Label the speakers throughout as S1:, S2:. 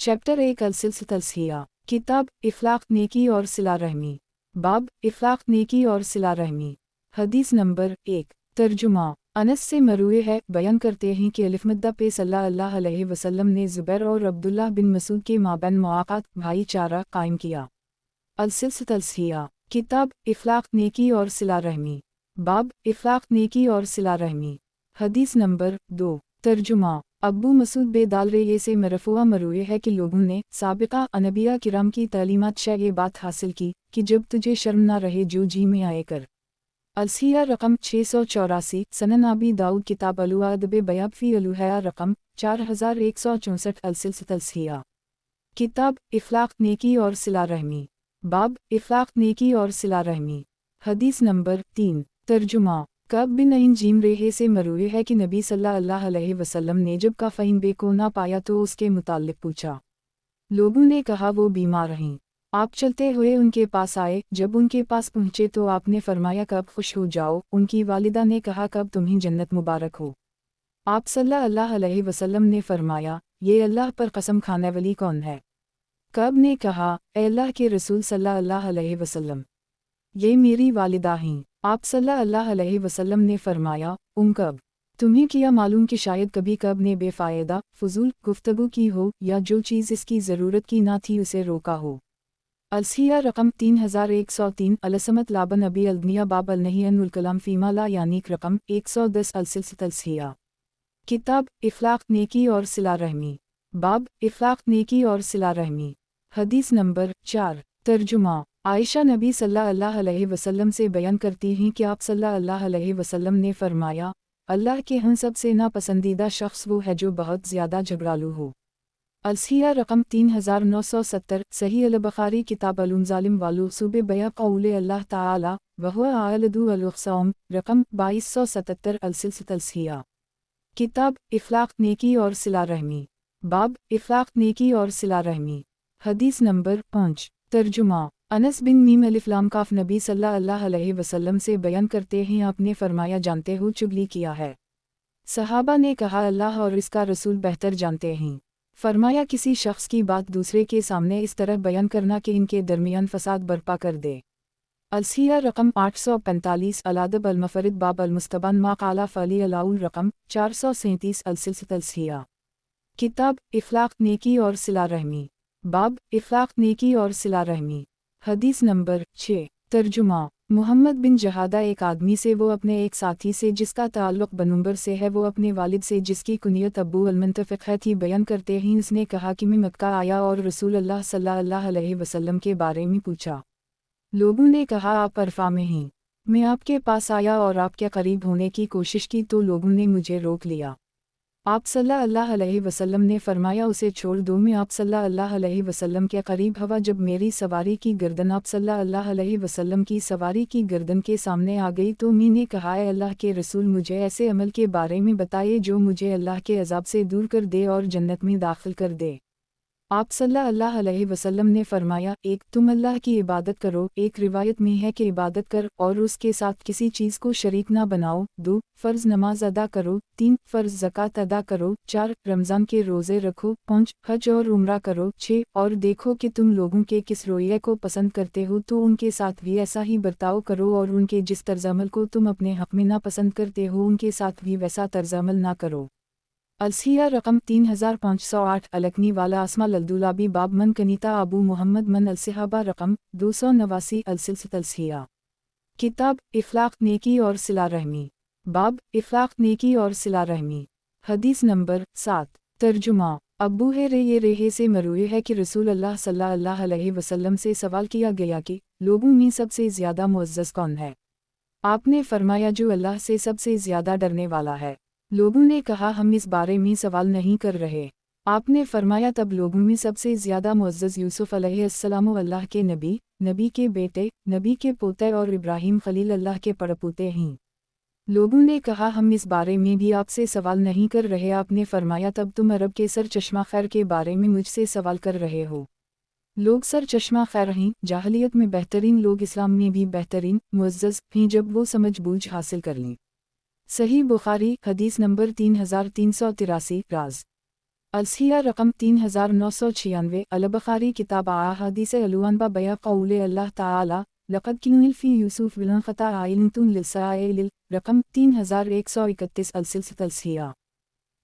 S1: Chapter 1 अलसिलसितलसिया किताब इफ़लाक़ नेकी और सिला रहमी बाब इफ़लाक़ नेकी और सिला रहमी। हदीस नंबर 1। तर्जुमा अनस से मरूए है, बयान करते हैं कि अलिफ़मद्दा पे सल्लल्लाहु अलैहि वसल्लम ने ज़ुबैर और अब्दुल्लाह बिन मसूद के माबैन मुआक़ात भाईचारा कायम किया। अलसिलसितलसिया किताब इफ़लाक़ नेकी और सिला रहमी बाब इफ़लाक़ नेकी और सिला रहमी। हदीस नंबर 2। तर्जुमा अब्बू मसूद बेदालरे से मरफ़ूआ मरूए है कि लोगों ने साबिक़ा अनबिया किराम की तालीमात से ये बात हासिल की कि जब तुझे शर्म ना रहे जो जी में आए कर। अलसिया रकम 684 सनन आबी दाऊद किताब अलुआदब बयाब फ़ी अलुहया रकम 4164 अलसिलसितलसिया किताब इफ़लाक़ नेकी और सिला रहमी बाब इफ़लाक़ नेकी और सिला रहमी। हदीस नंबर 3। तर्जुमा कब बिन अइन जीम रेहे से मरूए है कि नबी सल्लल्लाहु अलैहि वसल्लम ने जब काफ़ईन बे को ना पाया तो उसके मुताल्लिक़ पूछा। लोगों ने कहा वो बीमार हैं। आप चलते हुए उनके पास आए, जब उनके पास पहुँचे तो आपने फरमाया कब खुश हो जाओ। उनकी वालिदा ने कहा कब तुम्हें जन्नत मुबारक हो। आप सल्लल्लाहु अलैहि वसल्लम ने फरमाया ये अल्लाह पर कसम खाने वाली कौन है। कब ने कहा ए अल्लाह के रसूल सल्लल्लाहु अलैहि वसल्लम, ये मेरी वालिदा हैं। आप सल्लल्लाहु अलैहि वसल्लम ने फरमाया कब तुम्हें किया मालूम कि शायद कभी कब ने बेफ़ायदा फजूल गुफ्तगू की हो या जो चीज़ इसकी ज़रूरत की ना थी उसे रोका हो। अलसिया रकम 3103 अलसमत लाबन अबी अलदनिया बाब अलनहीअनुल कलाम फ़ीमा ला यानीक रकम 110 अलसिलसितलसिया किताब इफ़लाक़ नेकी और सिला रहमी बाब इफ़लाक़ नेकी और सिला रहमी। हदीस नंबर 4। तर्जुमा आयशा नबी सल्लल्लाहु अलैहि वसल्लम से बयान करती हैं कि आप सल्लल्लाहु अलैहि वसल्लम ने फरमाया अल्लाह के हम सबसे नापसंदीदा शख्स वो है जो बहुत ज़्यादा झगड़ालू हो। अलसिया रकम 3970 सही अल-बुखारी किताब अलुम वालू सूबे बया कौले अल्लाह ताला वहुवा आलदु अल-ख़सौम रकम 2277 अलसिलसितलसिया किताब इफ़लाक़ नेकी और सिला रहमी बाब इफ़लाक़ नेकी और सिला रहमी। हदीस नंबर 5। तर्जुमा अनस बिन मीम अलिफ़लाम काफ नबी सल्लल्लाहु अलैहि वसल्लम से बयान करते हैं आपने फरमाया जानते हो चुगली किया है। सहाबा ने कहा अल्लाह और इसका रसूल बेहतर जानते हैं। फरमाया किसी शख्स की बात दूसरे के सामने इस तरह बयान करना कि इनके दरमियान फसाद बर्पा कर दे। अलसिया रकम 845 अलादब अलमफरिद बाब अलमुस्तबान मा काला फ़ली अलाउल रकम 437 अलसिलसितलसिया किताब इफ़लाक़ नेकी और सिला रहमी बाब इफ़लाक़ नेकी और सिला रहमी। हदीस नंबर 6। तर्जुमा मोहम्मद बिन जहादा एक आदमी से वो अपने एक साथी से जिसका ताल्लुक़ बनूंबर से है वो अपने वालिद से जिसकी कुनियत अब्बू अल-मुंतफ़िक़ है थी बयान करते हैं उसने कहा कि मैं मक्का आया और रसूल अल्लाह सल्लल्लाहु अलैहि वसल्लम के बारे में पूछा। लोगों ने कहा आप अरफ़ा में हैं। मैं आपके पास आया और आपके करीब होने की कोशिश की तो लोगों ने मुझे रोक लिया। आप सल्लल्लाहु अलैहि वसल्लम ने फरमाया उसे छोड़ दो। मैं आप सल्लल्लाहु अलैहि वसल्लम के करीब हवा जब मेरी सवारी की गर्दन आप सल्लल्लाहु अलैहि वसल्लम की सवारी की गर्दन के सामने आ गई तो मैंने कहा है अल्लाह के रसूल मुझे ऐसे अमल के बारे में बताइए जो मुझे अल्लाह के अज़ाब से दूर कर दे और जन्नत में दाखिल कर दे। आप सल्लल्लाहु अलैहि वसल्लम ने फरमाया एक तुम अल्लाह की इबादत करो, एक रिवायत में है कि इबादत कर और उसके साथ किसी चीज़ को शरीक ना बनाओ। 2 फ़र्ज़ नमाज अदा करो। 3 फ़र्ज़ ज़कात अदा करो। 4 रमज़ान के रोज़े रखो। 5 हज और उम्रा करो। 6 और देखो कि तुम लोगों के किस रोये को पसंद करते हो तो उनके साथ भी ऐसा ही बर्ताव करो और उनके जिस तर्ज़अमल को तुम अपने हक़ में ना पसंद करते हो उनके साथ भी वैसा तर्ज़अमल ना करो। अलसिया रकम 3508 अलकनी वाला अस्मा लद्दुलाबी बाब मन कनीता अबू मोहम्मद मन अलसहाबा रकम 289 अलसिलसितलसिया किताब इफ़लाक़ नेकी और सिला रहमी बाब इफ़लाक़ नेकी और सिला रहमी। हदीस नंबर 7। तर्जुमा अब्बू ये रेहे से मरूए है कि रसूल अल्लाह सल्लल्लाहु अलैहि वसल्लम से सवाल किया गया कि लोगों में सबसे ज़्यादा मुअज़्ज़ज़ कौन है। आपने फरमाया जो अल्लाह से सबसे ज़्यादा डरने वाला है। लोगों ने कहा हम इस बारे में सवाल नहीं कर रहे। आपने फरमाया तब लोगों में सबसे ज़्यादा मुअज़्ज़ज़ यूसुफ़ अलैहिस्सलाम अल्लाह के नबी, नबी के बेटे, नबी के पोते और इब्राहीम खलील अल्लाह के पड़पोते हैं। लोगों ने कहा हम इस बारे में भी आपसे सवाल नहीं कर रहे। आपने फरमाया तब तुम अरब के सर चश्मा खैर के बारे में मुझसे सवाल कर रहे हो। लोग सर चश्मा खैर हैं, जाहलियत में बेहतरीन लोग इस्लाम में भी बेहतरीन मुअज़्ज़ज़ हैं जब वो समझ बूझ हासिल कर लें। सही बुखारी हदीस नंबर 3383 राज अलसिया रकम 3996 अल-बुखारी किताब अहादीस अलुअनबा बया क़ौले अल्लाह ताला लक़द किनुल फ़ी यूसुफ़ विलन ख़ता आइलतुन लिसाइल रकम 3131 अलसिया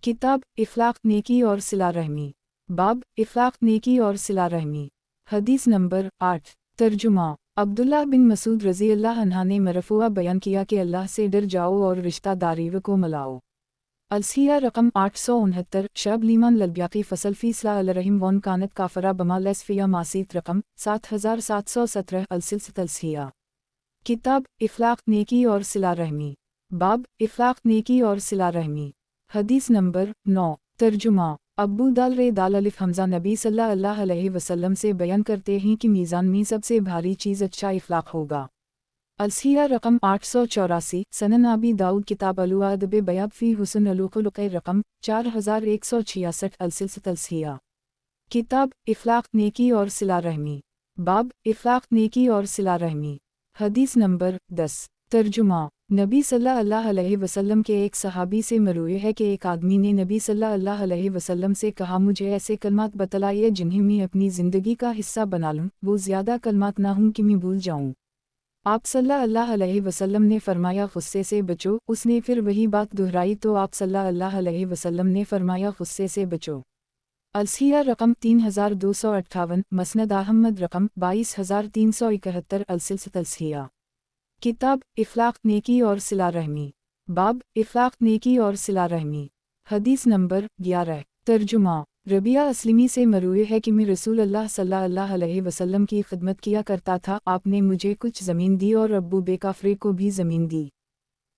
S1: किताब इफ़लाक़ नेकी और सिला रहमी बाब इफ़लाक़ नेकी और सिला रहमी हदीस नंबर 8 तर्जुमा अब्दुल्लाह बिन मसूद रज़ी अल्लाह अन्हा ने मरफ़ूआ बयान किया कि अल्लाह से डर जाओ और रिश्तादारी को मिलाओ। अलसिया रकम 869 शब लीमान ललब्याकी फसल फ़ीसला अलरहिम वन कानत काफ़रा बमा लसफ़िया मासीत रकम 7717 अलसिया किताब इफ़लाक़ नेकी और सिला रहमी बाब इफ़लाक़ नेकी और सिला रहमी हदीस नंबर 9 तर्जुमा अब्बू दाल रे दाल अलिफ हमज़ा नबी सल्लल्लाहु अलैहि वसल्लम से बयान करते हैं कि मीज़ान में सबसे भारी चीज़ अच्छा इफ़लाक़ होगा। अलसिया रकम 884 सनन अबी दाऊद किताब अलुआदब बयाब फ़ी हुस्न अलुख़ुलुक़ रकम 4166 अलसिया किताब इफ़लाक़ नेकी और सिला रहमी बाब इफ़लाक़ नेकी और सिला रहमी हदीस नंबर 10 तर्जुमा नबी सल्लल्लाहु अलैहि वसल्लम के एक सहाबी से मरूए है कि एक आदमी ने नबी सल्लल्लाहु अलैहि वसल्लम से कहा, मुझे ऐसे कलमात बतलाइए जिन्हें मैं अपनी ज़िंदगी का हिस्सा बना लूँ, वो ज़्यादा कलमात ना हूँ कि मैं भूल जाऊँ। आप सल्लल्लाहु अलैहि वसल्लम ने फरमाया गुस्से से बचो। उसने फिर वही बात दोहराई तो आप सल्लल्लाहु अलैहि वसल्लम ने फरमाया गुस्से से बचो। अलसिया रकम 3258 मसनद अहमद रकम 22371 अलसिया किताब इफ़लाक़ नेकी और सिला रहमी बाब इफ़लाक़ नेकी और सिला रहमी हदीस नंबर 11 तर्जुमा रबिया असलमी से मरूए है कि मैं रसूल अल्लाह सल्लल्लाहु अलैहि वसल्लम की खिदमत किया करता था। आपने मुझे कुछ ज़मीन दी और अब्बू बेकाफ़रे को भी ज़मीन दी।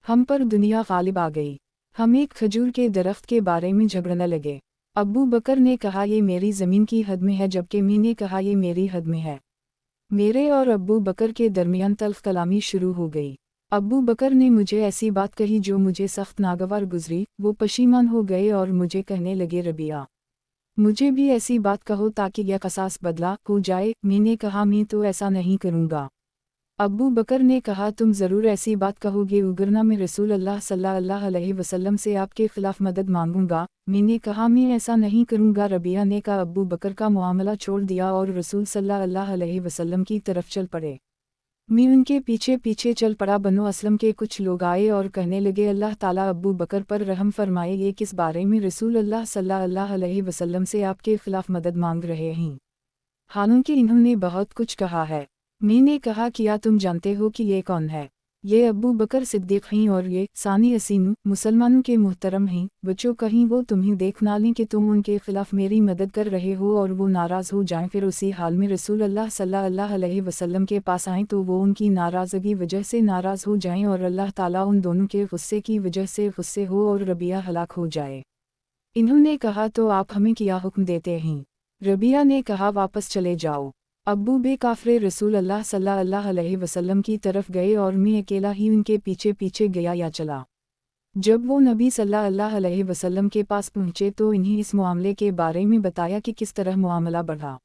S1: हम पर दुनिया गालिब आ गई। हम एक खजूर के दरख्त के बारे में झगड़ने लगे। अब्बू बकर ने कहा ये मेरी ज़मीन की हद में है, जबकि मैंने कहा ये मेरी हद में है। मेरे और अब्बू बकर के दरमियान तल्ख़ कलामी शुरू हो गई। अब्बू बकर ने मुझे ऐसी बात कही जो मुझे सख्त नागवार गुजरी। वो पशीमान हो गए और मुझे कहने लगे, रबिया मुझे भी ऐसी बात कहो ताकि यह क़सास बदला हो जाए। मैंने कहा मैं तो ऐसा नहीं करूँगा। अब्बू बकर ने कहा तुम ज़रूर ऐसी बात कहोगे, उगरना मैं रसूल अल्लाह सल्लल्लाहु अलैहि वसल्लम से आपके ख़िलाफ़ मदद मांगूंगा। मैंने कहा मैं ऐसा नहीं करूँगा। रबिया ने कहा अब्बू बकर का मामला छोड़ दिया और रसूल सल्लल्लाहु अलैहि वसल्लम की तरफ चल पड़े। मैं उनके पीछे पीछे चल पड़ा। बनो असलम के कुछ लोग आए और कहने लगे, अल्लाह ताला अब्बू बकर पर रहम फरमाए, ये किस बारे में रसूल अल्लाह सल्लल्लाहु अलैहि वसल्लम से आपके ख़िलाफ़ मदद मांग रहे हैं, हालांकि इन्होंने बहुत कुछ कहा है। मैंने कहा क्या तुम जानते हो कि ये कौन है? ये अब्बू बकर सिद्दीक़ हैं और ये सानी असीन मुसलमानों के मुहतरम हैं। बच्चों कहीं वो तुम्हें देख ना लें कि तुम उनके ख़िलाफ़ मेरी मदद कर रहे हो और वो नाराज़ हो जाएं। फिर उसी हाल में रसूल अल्लाह सल्लल्लाहु अलैहि वसल्लम के पास आएँ तो वो उनकी नाराज़गी वजह से नाराज़ हो जाएं और अल्लाह ताला उन दोनों के गुस्से की वजह से गुस्से हो और रबिया हलाक हो जाए। इन्होंने कहा तो आप हमें क्या हुक्म देते हैं? रबिया ने कहा वापस चले जाओ। अब्बू बेकाफ़रे रसूल अल्लाह सल्लल्लाहु अलैहि वसल्लम की तरफ गए और मैं अकेला ही उनके पीछे पीछे गया या चला। जब वो नबी सल्लल्लाहु अलैहि वसल्लम के पास पहुँचे तो इन्हें इस मामले के बारे में बताया कि किस तरह मामला बढ़ा।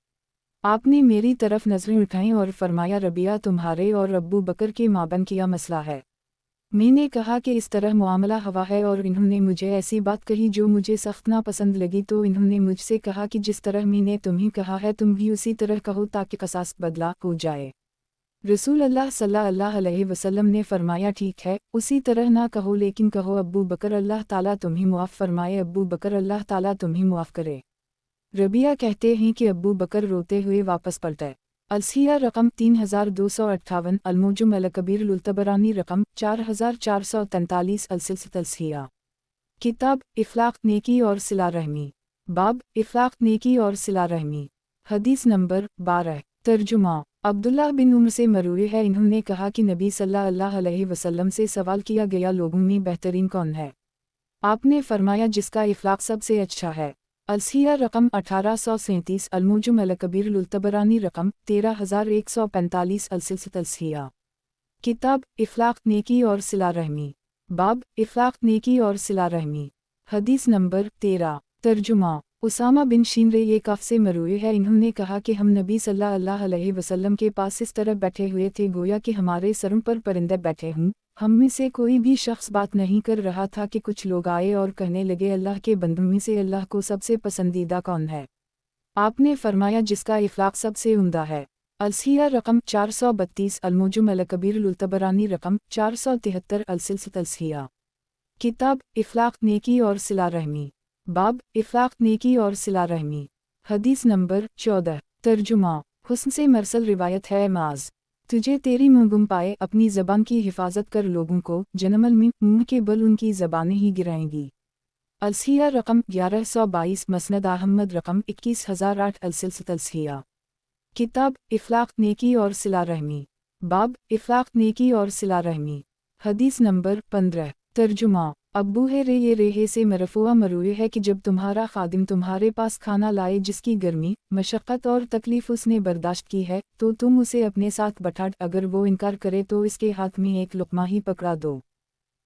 S1: आपने मेरी तरफ नज़रें उठाईं और फरमाया, रबिया तुम्हारे और अब्बू बकर के माबैन क्या मसला है? मैंने कहा कि इस तरह मामला हवा है और इन्होंने मुझे ऐसी बात कही जो मुझे सख्त नापसंद लगी। तो इन्होंने मुझसे कहा कि जिस तरह मैंने तुम्हें कहा है तुम भी उसी तरह कहो ताकि क़सास बदला हो जाए। रसूल अल्लाह सल्लल्लाहु अलैहि वसल्लम ने फरमाया ठीक है, उसी तरह ना कहो लेकिन कहो अब्बू बकर अल्लाह ताला तुम्हें मुआफ़ फरमाए, अब्बू बकर अल्लाह ताला तुम्हें मुआफ़ करे। रबिया कहते हैं कि अब्बू बकर रोते हुए वापस पलटे। अलसिया रकम 3258 अलमुजम अलकबीर लुल्तबरानी रकम 4443 अलसिया किताब इफ़लाक़ नेकी और सिला रहमी बाब इफ़लाक़ नेकी और सिला रहमी हदीस नंबर 12 तर्जुमा अब्दुल्लाह बिन उमर से मरूए है, इन्होंने कहा कि नबी सल्लल्लाहु अलैहि वसल्लम से सवाल किया गया लोगों में बेहतरीन कौन है? आपने फरमाया जिसका इफ़लाक़ सबसे अच्छा है। अलसिया रकम 1837 अलमुजम अलकबीर लुल्तबरानी रकम 13145 अलसिया किताब इफ़लाक़ नेकी और सिला रहमी बाब इफ़लाक़ नेकी और सिला रहमी हदीस नंबर 13 तर्जुमा उसामा बिन शिनरे ये काफ़ से मरूए है, इन्होंने कहा कि हम नबी सल्लल्लाहु अलैहि वसल्लम के पास इस तरह बैठे हुए थे गोया कि हमारे सरों पर परिंदे बैठे हों। ہم میں سے کوئی بھی شخص بات نہیں کر رہا تھا کہ کچھ لوگ آئے اور کہنے لگے اللہ کے بندوں میں سے اللہ کو سب سے پسندیدہ کون ہے؟ آپ نے فرمایا جس کا اخلاق سب سے عمدہ ہے۔ السیہ رقم 432 الموجم الکبیر الطبرانی رقم 473 السلسلۃ السیہ۔ کتاب اخلاق نیکی اور صلہ رحمی، باب اخلاق نیکی اور صلہ رحمی، حدیث نمبر 14۔ ترجمہ حسن سے مرسل روایت ہے معاذ تجھے تیری منگم پائے اپنی زبان کی حفاظت کر لوگوں کو جنمل میں منہ کے بل ان کی زبانیں ہی گرائیں گی۔ السیہ رقم 1122 مسند احمد رقم 21008 السلسلۃ السیہ۔ کتاب اخلاق نیکی اور صلہ رحمی، باب اخلاق نیکی اور صلہ رحمی، حدیث نمبر 15۔ ترجمہ ابو ہریرہ سے مرفوع مروی ہے کہ جب تمہارا خادم تمہارے پاس کھانا لائے جس کی گرمی، مشقت اور تکلیف اس نے برداشت کی ہے تو تم اسے اپنے ساتھ بٹھا، اگر وہ انکار کرے تو اس کے ہاتھ میں ایک لقمہ ہی پکڑا دو۔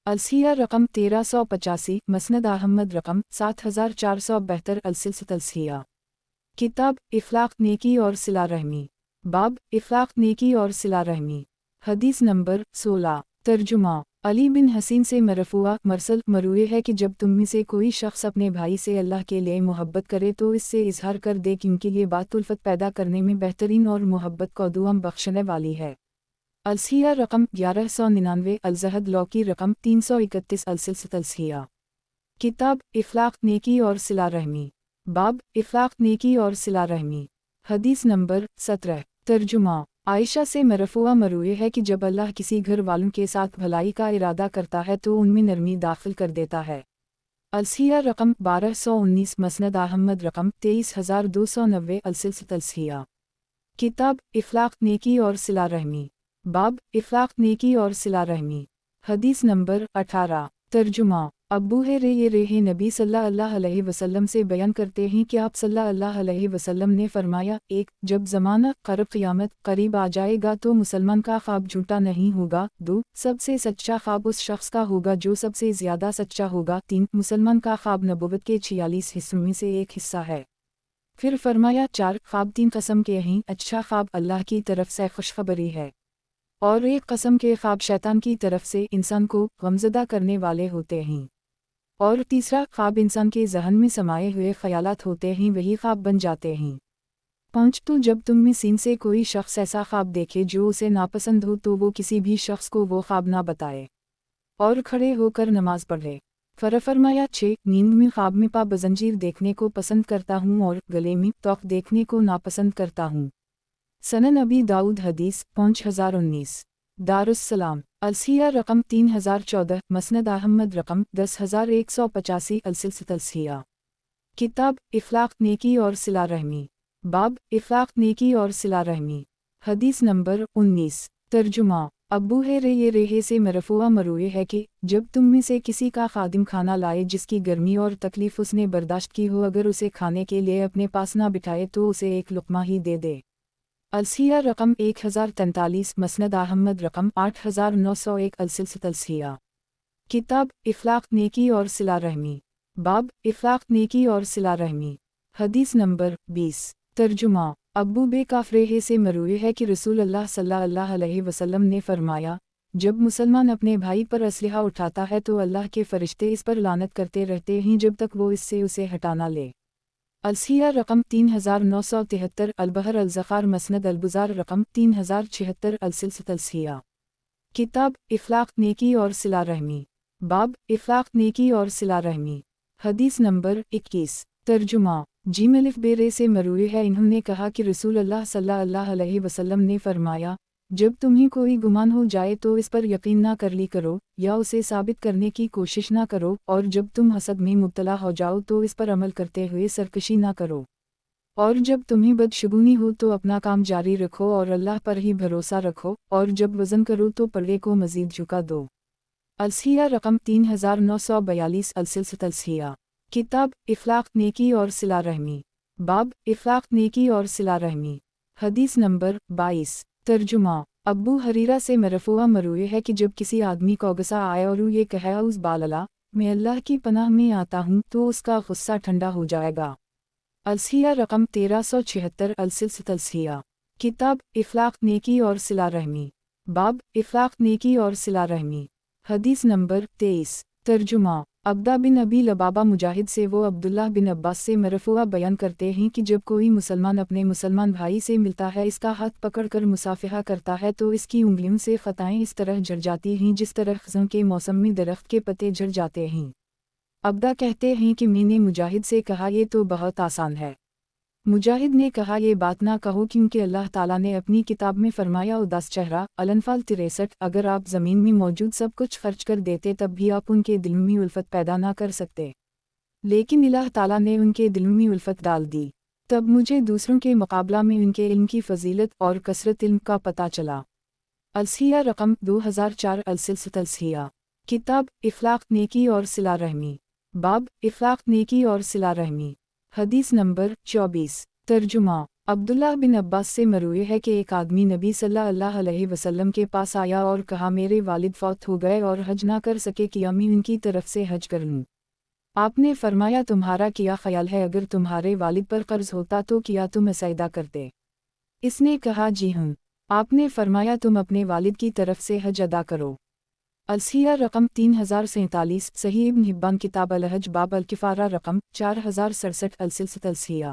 S1: السیہ رقم 1385 مسند احمد رقم 7472 السلسلۃ السیہ۔ کتاب اخلاق نیکی اور صلہ رحمی، باب اخلاق نیکی اور صلہ رحمی، حدیث نمبر 16۔ ترجمہ علی بن حسین سے مرفوع مرسل مروی ہے کہ جب تم میں سے کوئی شخص اپنے بھائی سے اللہ کے لیے محبت کرے تو اس سے اظہار کر دے کیونکہ یہ بات الفت پیدا کرنے میں بہترین اور محبت کو دوام بخشنے والی ہے۔ السیہ رقم 1199 الزہد لوکی رقم 331 السلسلۃ السیہ۔ کتاب اخلاق نیکی اور صلہ رحمی، باب اخلاق نیکی اور صلہ رحمی، حدیث نمبر 17۔ ترجمہ عائشہ سے مرفوع مروی ہے کہ جب اللہ کسی گھر والوں کے ساتھ بھلائی کا ارادہ کرتا ہے تو ان میں نرمی داخل کر دیتا ہے۔ السیہ رقم 1219 مسند احمد رقم 23290 السلسلۃ السیہ۔ کتاب اخلاق نیکی اور صلہ رحمی، باب اخلاق نیکی اور صلہ رحمی، حدیث نمبر 18۔ ترجمہ ابو ہریرہ نبی صلی اللہ علیہ وسلم سے بیان کرتے ہیں کہ آپ صلی اللہ علیہ وسلم نے فرمایا، ایک جب زمانہ قیامت قریب آ جائے گا تو مسلمان کا خواب جھوٹا نہیں ہوگا، 2 سب سے سچا خواب اس شخص کا ہوگا جو سب سے زیادہ سچا ہوگا، 3 مسلمان کا خواب نبوت کے 46 حصوں میں سے ایک حصہ ہے۔ پھر فرمایا 4 خواب 3 قسم کے ہیں، اچھا خواب اللہ کی طرف سے خوشخبری ہے، اور ایک قسم کے خواب شیطان کی طرف سے انسان کو غمزدہ کرنے والے ہوتے ہیں، اور تیسرا خواب انسان کے ذہن میں سمائے ہوئے خیالات ہوتے ہیں، وہی خواب بن جاتے ہیں۔ 5 تو جب تم میں سے کوئی شخص ایسا خواب دیکھے جو اسے ناپسند ہو تو وہ کسی بھی شخص کو وہ خواب نہ بتائے اور کھڑے ہو کر نماز پڑھے۔ فرمایا 6 نیند میں خواب میں پا بزنجیر دیکھنے کو پسند کرتا ہوں اور گلے میں توق دیکھنے کو ناپسند کرتا ہوں۔ سنن ابی داؤد حدیث 5019۔ دارالسلام السیہ رقم 3014 مسند احمد رقم 10185 السلسلۃ السیہ۔ کتاب اخلاق نیکی اور صلہ رحمی، باب اخلاق نیکی اور صلہ رحمی، حدیث نمبر 19۔ ترجمہ ابو ہریرہ سے مرفوع مروی ہے کہ جب تم میں سے کسی کا خادم کھانا لائے جس کی گرمی اور تکلیف اس نے برداشت کی ہو، اگر اسے کھانے کے لیے اپنے پاس نہ بٹھائے تو اسے ایک لقمہ ہی دے دے۔ السیہ رقم 1043 مسند احمد رقم 8901 السلسلۃ السیہ۔ کتاب اخلاق نیکی اور صلہ رحمی، باب اخلاق نیکی اور صلہ رحمی، حدیث نمبر 20۔ ترجمہ ابو بے کافرہ سے مروی ہے کہ رسول اللہ صلی اللہ علیہ وسلم نے فرمایا، جب مسلمان اپنے بھائی پر اسلحہ اٹھاتا ہے تو اللہ کے فرشتے اس پر لعنت کرتے رہتے ہیں جب تک وہ اس سے اسے ہٹا نہ لے۔ السیہ رقم 3973 البحر الزخار مسند البزار رقم 3076 السلسلۃ السیہ۔ کتاب اخلاق نیکی اور صلہ رحمی، باب اخلاق نیکی اور صلہ رحمی، حدیث نمبر 21۔ ترجمہ الف بیرے سے مروی ہے انہوں نے کہا کہ رسول اللہ صلی اللہ علیہ وسلم نے فرمایا، جب تمہیں کوئی گمان ہو جائے تو اس پر یقین نہ کر لی کرو یا اسے ثابت کرنے کی کوشش نہ کرو، اور جب تم حسد میں مبتلا ہو جاؤ تو اس پر عمل کرتے ہوئے سرکشی نہ کرو، اور جب تمہیں بدشگونی ہو تو اپنا کام جاری رکھو اور اللہ پر ہی بھروسہ رکھو، اور جب وزن کرو تو پلڑے کو مزید جھکا دو۔ السیہ رقم 3942 السلسلۃ السیہ۔ کتاب اخلاق نیکی اور صلہ رحمی، باب اخلاق نیکی اور صلہ رحمی، حدیث نمبر 22۔ ترجمہ ابو حریرہ سے مرفوع مروی ہے کہ جب کسی آدمی کو غصہ آئے اور وہ یہ کہے اعوذ باللہ، میں اللہ کی پناہ میں آتا ہوں، تو اس کا غصہ ٹھنڈا ہو جائے گا۔ السیہ رقم 1376 السلسلۃ السیہ۔ کتاب اخلاق نیکی اور صلہ رحمی، باب اخلاق نیکی اور صلہ رحمی، حدیث نمبر 23 ترجمہ عبدہ بن ابی لبابہ مجاہد سے وہ عبداللہ بن عباس سے مرفوعہ بیان کرتے ہیں کہ جب کوئی مسلمان اپنے مسلمان بھائی سے ملتا ہے، اس کا ہاتھ پکڑ کر مصافحہ کرتا ہے تو اس کی انگلیوں سے خطائیں اس طرح جھڑ جاتی ہیں جس طرح خزاں کے موسم میں درخت کے پتے جھڑ جاتے ہیں۔ عبدہ کہتے ہیں کہ میں نے مجاہد سے کہا یہ تو بہت آسان ہے۔ مجاہد نے کہا یہ بات نہ کہو کیونکہ اللہ تعالیٰ نے اپنی کتاب میں فرمایا اداس چہرہ الانفال 63 اگر آپ زمین میں موجود سب کچھ خرچ کر دیتے تب بھی آپ ان کے دلوں میں الفت پیدا نہ کر سکتے، لیکن اللہ تعالیٰ نے ان کے دلوں میں الفت ڈال دی، تب مجھے دوسروں کے مقابلہ میں ان کے علم کی فضیلت اور کثرت علم کا پتہ چلا۔ الصحیح رقم 2004 السلسلۃ الصحیح۔ کتاب اخلاق نیکی اور صلہ رحمی، باب اخلاق نیکی اور صلہ رحمی۔ حدیث نمبر 24 ترجمہ عبداللہ بن عباس سے مروی ہے کہ ایک آدمی نبی صلی اللہ علیہ وسلم کے پاس آیا اور کہا میرے والد فوت ہو گئے اور حج نہ کر سکے، کیا میں ان کی طرف سے حج کر لوں؟ آپ نے فرمایا تمہارا کیا خیال ہے، اگر تمہارے والد پر قرض ہوتا تو کیا تم عصیدہ کرتے؟ اس نے کہا جی ہوں۔ آپ نے فرمایا تم اپنے والد کی طرف سے حج ادا کرو۔ الصحیح رقم 3047 صحیح ابن حبان کتاب الحج باب الکفارہ رقم 4067 السلسلۃ الصحیح۔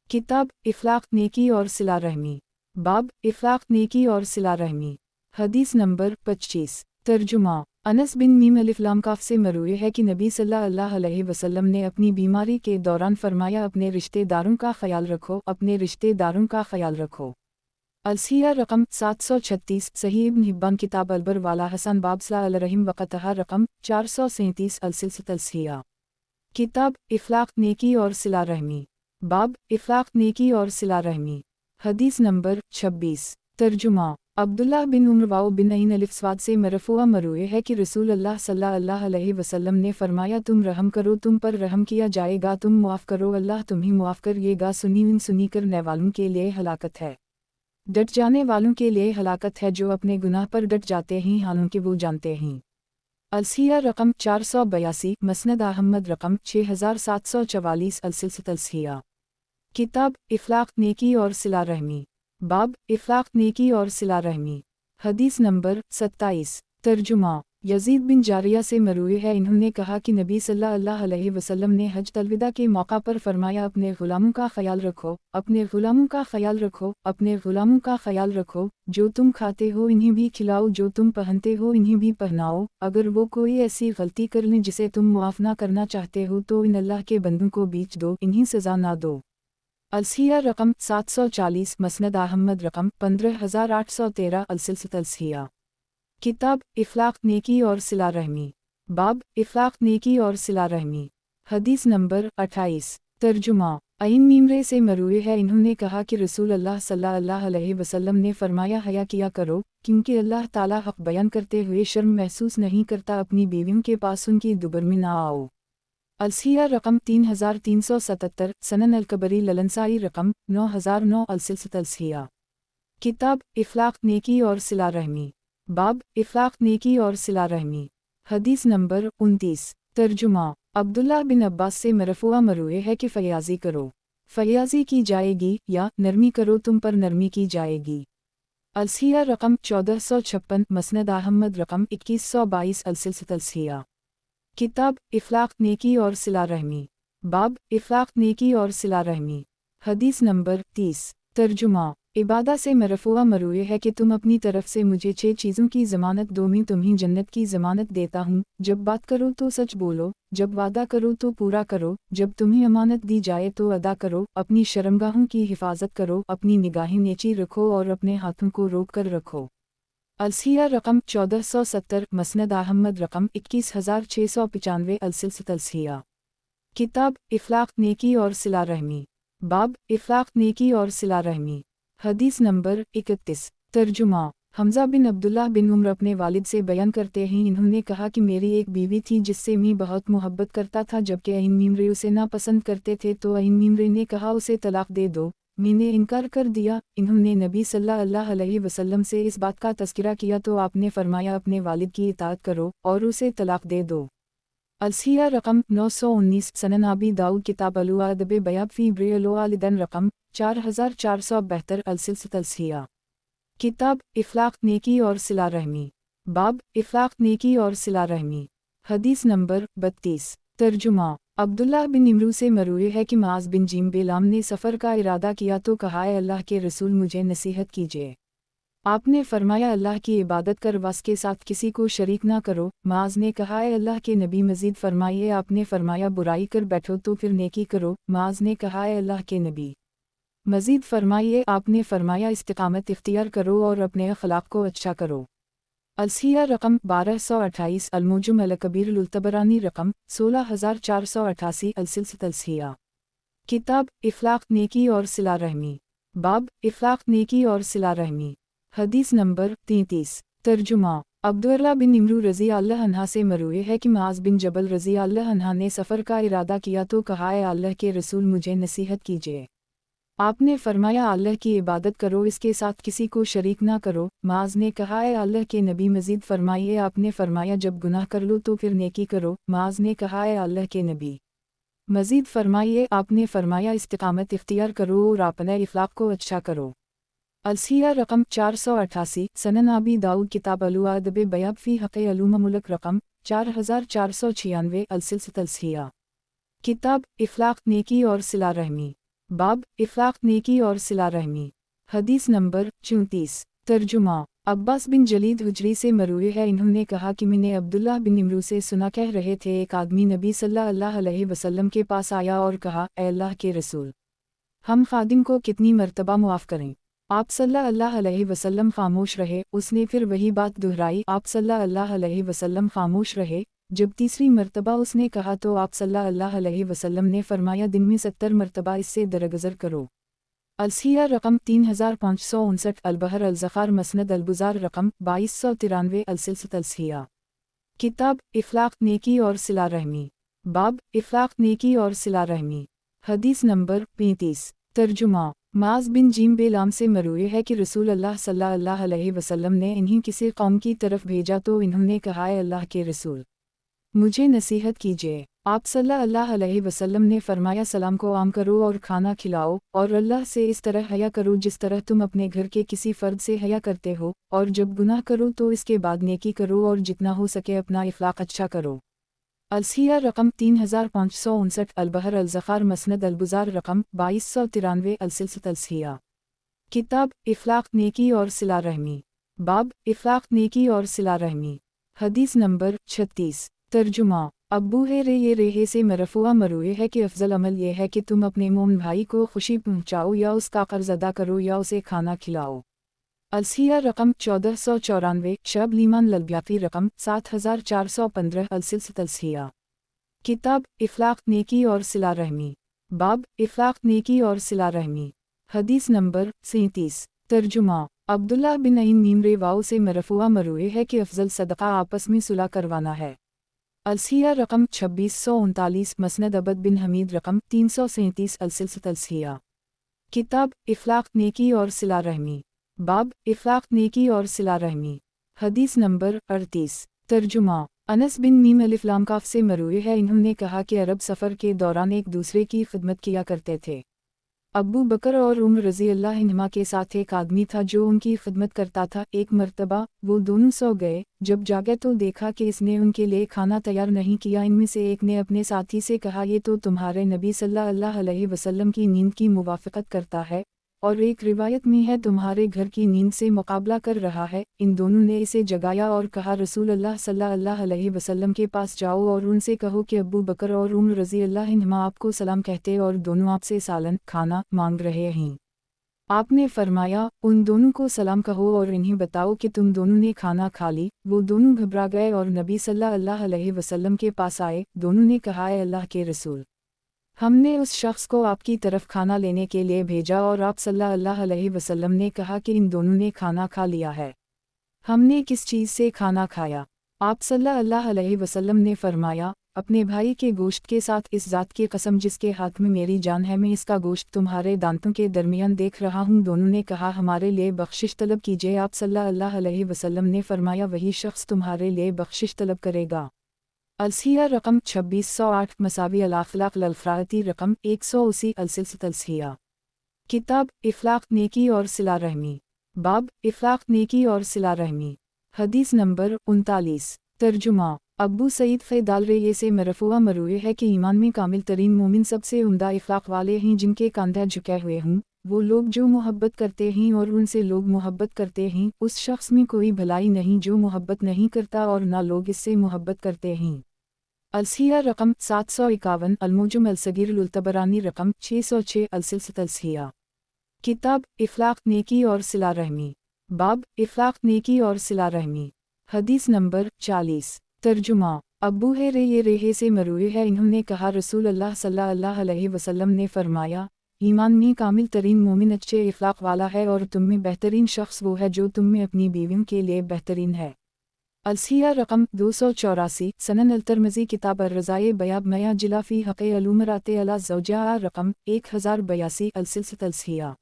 S1: کتاب اخلاق نیکی اور صلہ رحمی، باب اخلاق نیکی اور صلہ رحمی۔ حدیث نمبر 25 ترجمہ انس بن میم الف لام کاف سے مروی ہے کہ نبی صلی اللہ علیہ وسلم نے اپنی بیماری کے دوران فرمایا اپنے رشتہ داروں کا خیال رکھو، اپنے رشتہ داروں کا خیال رکھو۔ الصحیح رقم 736 صحیح ابن حبان کتاب البر والا حسن باب صلہ الرحم وقتہ رقم 437 السلسلۃ الصحیح۔ کتاب اخلاق نیکی اور صلہ رحمی، باب اخلاق نیکی اور صلہ رحمی۔ حدیث نمبر 26 ترجمہ عبداللہ بن عمر واؤ بن عین الف سواد سے مرفوع مروی ہے کہ رسول اللہ صلی اللہ علیہ وسلم نے فرمایا تم رحم کرو تم پر رحم کیا جائے گا، تم معاف کرو اللہ تمہیں معاف کریے گا۔ سنی کرنے والوں کے لیے ہلاکت ہے، ڈٹ جانے والوں کے لیے ہلاکت ہے جو اپنے گناہ پر ڈٹ جاتے ہیں حالانکہ وہ جانتے ہیں۔ الصحیح رقم 482 مسند احمد رقم 6744 السلسلۃ الصحیح۔ کتاب اخلاق نیکی اور صلہ رحمی، باب اخلاق نیکی اور صلہ رحمی۔ حدیث نمبر 27 ترجمہ یزید بن جاریہ سے مروی ہے انہوں نے کہا کہ نبی صلی اللہ علیہ وسلم نے حجۃ الوداع کے موقع پر فرمایا اپنے غلاموں کا خیال رکھو، اپنے غلاموں کا خیال رکھو، اپنے غلاموں کا خیال رکھو، جو تم کھاتے ہو انہیں بھی کھلاؤ، جو تم پہنتے ہو انہیں بھی پہناؤ، اگر وہ کوئی ایسی غلطی کر لیں جسے تم معاف نہ کرنا چاہتے ہو تو ان اللہ کے بندوں کو بیچ دو، انہیں سزا نہ دو۔ الصحیح رقم 740 مسند احمد رقم 15813 السلسلۃ الصحیح۔ کتاب اخلاق نیکی اور صلہ رحمی، باب اخلاق نیکی اور صلہ رحمی۔ حدیث نمبر 28 ترجمہ عین میمرے سے مروی ہے انہوں نے کہا کہ رسول اللہ صلی اللہ علیہ وسلم نے فرمایا حیا کیا کرو کیونکہ اللہ تعالیٰ حق بیان کرتے ہوئے شرم محسوس نہیں کرتا، اپنی بیویوں کے پاس ان کی دبر میں نہ آؤ۔ الصحیح رقم 3377 سنن الکبری للنسائی رقم 9009 السلسلۃ الصحیح۔ کتاب اخلاق نیکی اور صلہ رحمی، باب اخلاق نیکی اور صلہ رحمی۔ حدیث نمبر 29 ترجمہ عبداللہ بن عباس سے مرفوع مروی ہے کہ فیاضی کرو، فیاضی کی جائے گی، یا نرمی کرو تم پر نرمی کی جائے گی۔ الصحیح رقم 1456 مسند احمد رقم 2122 السلسلۃ الصحیح۔ کتاب اخلاق نیکی اور صلہ رحمی، باب اخلاق نیکی اور صلہ رحمی۔ حدیث نمبر 30 ترجمہ عبادہ سے مرفوع مروی ہے کہ تم اپنی طرف سے مجھے 6 چیزوں کی ضمانت دو، میں تمہیں جنت کی ضمانت دیتا ہوں، جب بات کرو تو سچ بولو، جب وعدہ کرو تو پورا کرو، جب تمہیں امانت دی جائے تو ادا کرو، اپنی شرمگاہوں کی حفاظت کرو، اپنی نگاہیں نیچی رکھو اور اپنے ہاتھوں کو روک کر رکھو۔ الصحیح رقم 1470 مسند احمد رقم 21695 السلسلۃ الصحیح۔ کتاب اخلاق نیکی اور صلہ رحمی، باب اخلاق نیکی اور صلہ رحمی۔ حدیث نمبر 31 ترجمہ حمزہ بن عبداللہ بن عمر اپنے والد سے بیان کرتے ہیں انہوں نے کہا کہ میری ایک بیوی تھی جس سے میں بہت محبت کرتا تھا، جبکہ عین میمرے اسے ناپسند کرتے تھے تو عین میمرے نے کہا اسے طلاق دے دو، میں نے انکار کر دیا۔ انہوں نے نبی صلی اللہ علیہ وسلم سے اس بات کا تذکرہ کیا تو آپ نے فرمایا اپنے والد کی اطاعت کرو اور اسے طلاق دے دو۔ الصحیح رقم 919 سنن ابی داؤد کتاب الادب بیاب فی بر الوالدین رقم 4472 السلسلۃ الصحیح۔ کتاب اخلاق نیکی اور صلہ رحمی، बाब इफ्लाक नेकी और सिला रहमी। हदीस नंबर 32। तर्जुमा। अब्दुल्लाह बिन इमरू से मरूए है कि माज बिन जिम्बेलाम ने सफ़र का इरादा किया तो कहा, ए अल्लाह के रसूल मुझे नसीहत कीजिए। आपने फरमाया, अल्लाह की इबादत कर वस के साथ किसी को शरीक ना करो। माज ने कहा, ए अल्लाह के नबी मजीद फरमाइए। आपने फरमाया, बुराई कर बैठो तो फिर नेकी करो। माज ने कहा, ए अल्लाह के नबी मजीद फरमाइए। आपने फरमाया, इस्तिकामत इख्तियार करो और अपने अखलाक को अच्छा करो। अलसिया रकम 1228, अलमुजुम अलकबीर लुल्तबरानी रकम 16488, अलसिलसिया। किताब इफ्लाक नेकी और सिला रहमी। बाब इफ्लाक नेकी और सिला रहमी। हदीस नंबर 33। तर्जुमा। अब्दुल्लाह बिन इमरू रज़ी अल्लाह अन्हा से मरूए है कि माज बिन जबल रज़ी अल्लाह अन्हा ने सफ़र का इरादा किया तो कहा, ए अल्लाह के रसूल मुझे नसीहत कीजिए। आपने फरमाया, अल्लाह की इबादत करो, इसके साथ किसी को शरीक ना करो। माज ने कहा, ए अल्लाह के नबी मजीद फरमाइए। आपने फरमाया, जब गुनाह कर लो तो फिर नेकी करो। माज ने कहा, ए अल्लाह के नबी मजीद फरमाइए। आपने फरमाया, इस्तिकामत इख्तियार करो और अपने इफ्लाक को अच्छा करो। अलसिया रकम 488, सनन आबी दाऊद किताब अलुआदब बयाब फ़ी हक़ अलूम मुल्क रकम 4496, अलसिलसिया। किताब इफ्लाक नेकी और सिला रहमी। बाब इफ्लाक नेकी और सिला रहमी। हदीस नंबर 34। तर्जुमा। अब्बास बिन जलीद हुजरी से मरूए है, इन्होंने कहा कि मैंने अब्दुल्लाह बिन इमरू से सुना, कह रहे थे, एक आदमी नबी सल्लल्लाहु अलैहि वसल्लम के पास आया और कहा, ए अल्लाह के रसूल, हम खादिम को कितनी मर्तबा मुआफ़ करें। आप सल्लल्लाहु अलैहि वसल्लम खामोश रहे। उसने फिर वही बात दोहराई। आप सल्लल्लाहु अलैहि वसल्लम खामोश रहे। जब तीसरी मर्तबा उसने कहा तो आप सल्लल्लाहु अलैहि वसल्लम ने फरमाया, दिन में 70 मर्तबा इससे दरगुजर करो। अलसिया रकम 3559, अलबहर अलज़ख़ार मसनद अलबुज़ार रकम 2293, अलसिलसिया। किताब इफ्लाक नेकी और सिला रहमी। बाब इफ्लाक नेकी और सिला रहमी। हदीस नंबर 35। तर्जुमा। माज बिन जिम्बेलाम से मरूए है कि रसूल अल्लाह सल्लल्लाहु अलैहि वसल्लम ने इन्हीं किसी कौम की तरफ भेजा तो इन्होंने कहा, ए अल्लाह के रसूल मुझे नसीहत कीजिए। आप सल्लल्लाहु अलैहि वसल्लम ने फरमाया, सलाम को आम करो और खाना खिलाओ, और अल्लाह से इस तरह हया करो जिस तरह तुम अपने घर के किसी फ़र्द से हया करते हो, और जब गुनाह करो तो इसके बाद नेकी करो, और जितना हो सके अपना इफ्लाक अच्छा करो। अलसिया रकम 3559, अलबहर अलज़ख़ार मसनद अलबुज़ार रकम 2293, अलसिलसिया। किताब इफ्लाक नेकी और सिला रहमी। बाब इफ्लाक नेकी और सिला रहमी। हदीस नंबर 36। तर्जुमा। अब्बू ये रेहे से मरफुआ मरूए है कि अफजल अमल यह है कि तुम अपने मोमिन भाई को खुशी पहुँचाओ, या उसका कर्ज अदा करो, या उसे खाना खिलाओ। अलसिया रकम 1494, शब लीमान ललब्याफी रकम 7415, अलसिलसिया। किताब इफ्लाक नेकी और सिला रहमी। बाब इफ्लाक नेकी और सिला रहमी। हदीस नंबर 37। तर्जुमा। अब्दुल्लाह बिन अईन मीमरे वाओ से मरफुआ मरूए है कि अफजल सदका आपस में सुलह करवाना है। अलसिया रकम 2639, मसनद अबद बिन हमीद रकम 337, अलसिलसिया। किताब इफ्लाक नेकी और सिला रहमी। बाब इफ्लाक नेकी और सिला रहमी। हदीस नंबर 38। तर्जुमा। अनस बिन मीम अलिफ्लाम काफ से मरूए है, इन्होंने कहा कि अरब सफ़र के दौरान एक दूसरे की खिदमत किया करते थे। अब्बू बकर और उम्र रज़ी अल्लाह अन्हुमा के साथ एक आदमी था जो उनकी खिदमत करता था। एक मर्तबा वो दोनों सो गए। जब जागे तो देखा कि इसने उनके लिए खाना तैयार नहीं किया। इनमें से एक ने अपने साथी से कहा, ये तो तुम्हारे नबी सल्लल्लाहु अलैहि वसल्लम की नींद की मुवाफ़क़त करता है, और एक रिवायत में है तुम्हारे घर की नींद से मुकाबला कर रहा है। इन दोनों ने इसे जगाया और कहा, रसूल अल्लाह सल्लल्लाहु अलैहि वसल्लम के पास जाओ और उनसे कहो कि अब्बू बकर और उम्र रज़ी अल्लाह अन्हुमा आपको सलाम कहते और दोनों आपसे सालन खाना मांग रहे हैं। आपने फरमाया, उन दोनों को सलाम कहो और इन्हें बताओ कि तुम दोनों ने खाना खा ली। वो दोनों घबरा गए और नबी सल्लल्लाहु अलैहि वसल्लम के पास आए। दोनों ने कहा, ए अल्लाह के रसूल, हमने उस शख्स को आपकी तरफ खाना लेने के लिए भेजा और आप सल्लल्लाहु अलैहि वसल्लम ने कहा कि इन दोनों ने खाना खा लिया है। हमने किस चीज़ से खाना खाया? आप सल्लल्लाहु अलैहि वसल्लम ने फरमाया, अपने भाई के गोश्त के साथ इस ज़ात की कसम जिसके हाथ में मेरी जान है, मैं इसका गोश्त तुम्हारे दांतों के दरमियान देख रहा हूँ। दोनों ने कहा, हमारे लिए बख्शिश तलब कीजिए। आप सल्लल्लाहु अलैहि वसल्लम ने फरमाया, वही शख्स तुम्हारे लिए बख्शिश तलब करेगा। अलसिया रकम 2608, मसावी अल-अखलाक लल-अफ़राती रकम 180, अलसिलसिया। किताब इफ्लाक नेकी और सिला रहमी। बाब इफ्लाक नेकी और सिला रहमी। حدیث نمبر 39 ترجمہ ابو سعید خیدالرے سے مرفوع مروی ہے کہ ایمان میں کامل ترین مومن سب سے عمدہ اخلاق والے ہیں جن کے کاندھے جھکے ہوئے ہوں، وہ لوگ جو محبت کرتے ہیں اور ان سے لوگ محبت کرتے ہیں، اس شخص میں کوئی بھلائی نہیں جو محبت نہیں کرتا اور نہ لوگ اس سے محبت کرتے ہیں۔ الصحیح رقم 751 المعجم الصغیر الطبرانی رقم 606 السلسلۃ الصحیحہ۔ کتاب اخلاق نیکی اور صلہ رحمی، باب اخلاق نیکی اور صلہ رحمی۔ حدیث نمبر 40 ترجمہ ابو ہریرہ سے مروی ہے انہوں نے کہا رسول اللہ صلی اللہ علیہ وسلم نے فرمایا، ایمان میں کامل ترین مومن اچھے اخلاق والا ہے اور تم میں بہترین شخص وہ ہے جو تم میں اپنی بیویوں کے لیے بہترین ہے۔ الصحیح رقم 284 سنن الترمذی کتاب الرضائے بیاب میاں جلا فی حق الامرات علی زوجہا رقم 1082 السلسلۃ الصحیحہ۔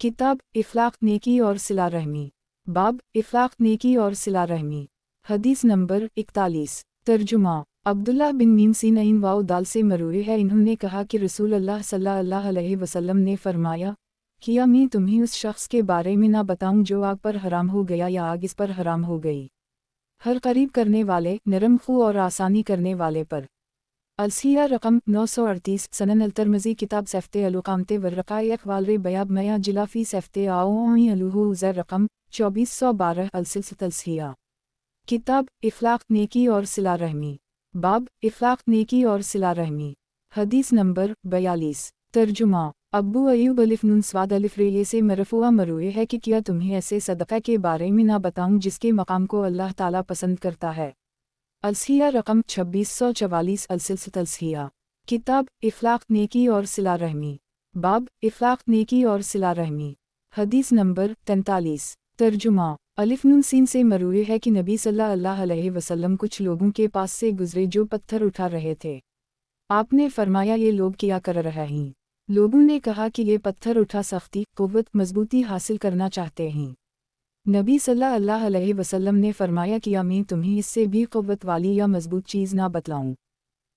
S1: کتاب اخلاق نیکی اور صلہ رحمی، باب اخلاق نیکی اور صلہ رحمی۔ حدیث نمبر 41 ترجمہ عبداللہ بن میم سین واؤ دال سے مروی ہے انہوں نے کہا کہ رسول اللہ صلی اللہ علیہ وسلم نے فرمایا، کیا میں تمہیں اس شخص کے بارے میں نہ بتاؤں جو آگ پر حرام ہو گیا یا آگ اس پر حرام ہو گئی؟ ہر قریب کرنے والے، نرم خو اور آسانی کرنے والے پر۔ الصحیح رقم 938 سنن الترمذی کتاب صفت القامت والرقائق اقوال بیاب میاں جلا فی صفت آؤں الوہ زر رقم 2412 السلسلۃ الصحیحہ۔ کتاب اخلاق نیکی اور صلہ رحمی، باب اخلاق نیکی اور صلہ رحمی۔ حدیث نمبر 42 ترجمہ ابو ایوب الف نون سواد الف ر سے مرفوع مروی ہے کہ کیا تمہیں ایسے صدقہ کے بارے میں نہ بتاؤں جس کے مقام کو اللہ تعالیٰ پسند کرتا ہے؟ الصحیح رقم 2644 السلسلۃ الصحیحہ۔ کتاب اخلاق نیکی اور صلہ رحمی، باب اخلاق نیکی اور صلہ رحمی۔ حدیث نمبر 43 ترجمہ الف نون سین سے مروی ہے کہ نبی صلی اللہ علیہ وسلم کچھ لوگوں کے پاس سے گزرے جو پتھر اٹھا رہے تھے۔ آپ نے فرمایا یہ لوگ کیا کر رہے ہیں؟ لوگوں نے کہا کہ یہ پتھر اٹھا سختی، قوت، مضبوطی حاصل کرنا چاہتے ہیں۔ نبی صلی اللہ علیہ وسلم نے فرمایا کیا میں تمہیں اس سے بھی قوت والی یا مضبوط چیز نہ بتلاؤں؟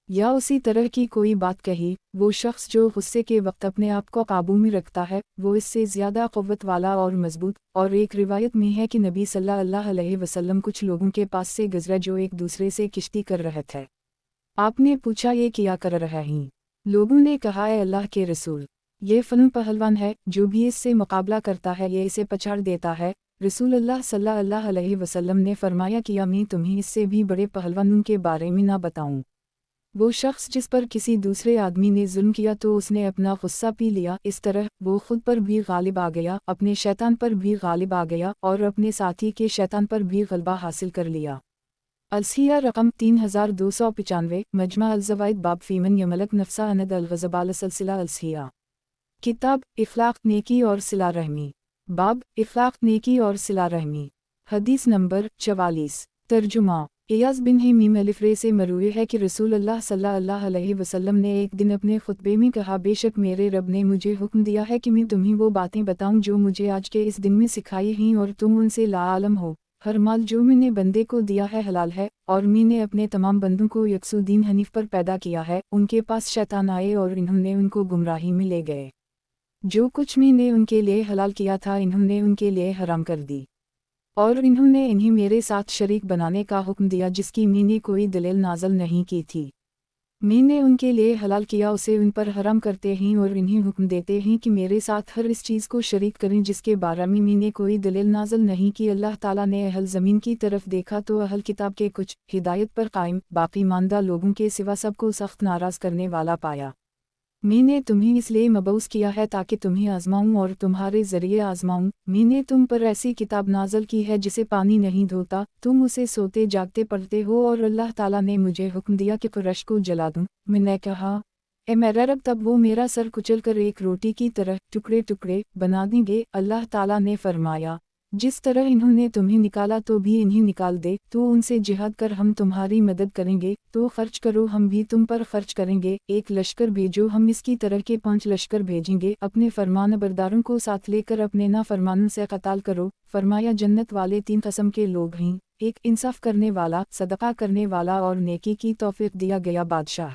S1: یا اسی طرح کی کوئی بات کہی، وہ شخص جو غصے کے وقت اپنے آپ کو قابو میں رکھتا ہے وہ اس سے زیادہ قوت والا اور مضبوط۔ اور ایک روایت میں ہے کہ نبی صلی اللہ علیہ وسلم کچھ لوگوں کے پاس سے گزرے جو ایک دوسرے سے کشتی کر رہے تھے۔ آپ نے پوچھا یہ کیا کر رہے ہیں؟ لوگوں نے کہا اے اللہ کے رسول، یہ فن پہلوان ہے، جو بھی اس سے مقابلہ کرتا ہے یہ اسے پچھاڑ دیتا ہے۔ رسول اللہ صلی اللہ علیہ وسلم نے فرمایا کیا میں تمہیں اس سے بھی بڑے پہلوانوں کے بارے میں نہ بتاؤں؟ وہ شخص جس پر کسی دوسرے آدمی نے ظلم کیا تو اس نے اپنا غصہ پی لیا، اس طرح وہ خود پر بھی غالب آ گیا، اپنے شیطان پر بھی غالب آ گیا اور اپنے ساتھی کے شیطان پر بھی غلبہ حاصل کر لیا۔ الصحیح رقم 3295 مجمع الزوائد باب فی من یملک نفسہ اند الغضب السلسلہ الصحیحہ۔ کتاب اخلاق نیکی اور صلہ رحمی، باب اخلاق نیکی اور صلہ رحمی۔ حدیث نمبر 44 ترجمہ ایاز بن حمیم الف ر سے مروی ہے کہ رسول اللہ صلی اللہ علیہ وسلم نے ایک دن اپنے خطبے میں کہا بے شک میرے رب نے مجھے حکم دیا ہے کہ میں تمہیں وہ باتیں بتاؤں جو مجھے آج کے اس دن میں سکھائی ہیں اور تم ان سے لا علم ہو۔ ہر مال جو میں نے بندے کو دیا ہے حلال ہے، اور میں نے اپنے تمام بندوں کو یکسو دین حنیف پر پیدا کیا ہے۔ ان کے پاس شیطان آئے اور انہوں نے ان کو گمراہی میں لے گئے۔ جو کچھ میں نے ان کے لیے حلال کیا تھا انہوں نے ان کے لیے حرام کر دی، اور انہوں نے انہیں میرے ساتھ شریک بنانے کا حکم دیا جس کی میں نے کوئی دلیل نازل نہیں کی تھی۔ میں نے ان کے لیے حلال کیا اسے ان پر حرام کرتے ہیں اور انہیں حکم دیتے ہیں کہ میرے ساتھ ہر اس چیز کو شریک کریں جس کے بارے میں نے کوئی دلیل نازل نہیں کی۔ اللہ تعالیٰ نے اہل زمین کی طرف دیکھا تو اہل کتاب کے کچھ ہدایت پر قائم باقی ماندہ لوگوں کے سوا سب کو سخت ناراض کرنے والا پایا۔ میں نے تمہیں اس لیے مبعوث کیا ہے تاکہ تمہیں آزماؤں اور تمہارے ذریعے آزماؤں۔ میں نے تم پر ایسی کتاب نازل کی ہے جسے پانی نہیں دھوتا، تم اسے سوتے جاگتے پڑھتے ہو، اور اللہ تعالیٰ نے مجھے حکم دیا کہ قریش کو جلا دوں۔ میں نے کہا اے میرا رب، تب وہ میرا سر کچل کر ایک روٹی کی طرح ٹکڑے ٹکڑے بنا دیں گے۔ اللہ تعالیٰ نے فرمایا جس طرح انہوں نے تمہیں نکالا تو بھی انہیں نکال دے، تو ان سے جہاد کر ہم تمہاری مدد کریں گے، تو خرچ کرو ہم بھی تم پر خرچ کریں گے۔ ایک لشکر بھیجو، ہم اس کی طرح کے 5 لشکر بھیجیں گے۔ اپنے فرمان برداروں کو ساتھ لے کر اپنے نافرمانوں سے قتال کرو۔ فرمایا جنت والے 3 قسم کے لوگ ہیں، ایک انصاف کرنے والا، صدقہ کرنے والا اور نیکی کی توفیق دیا گیا بادشاہ۔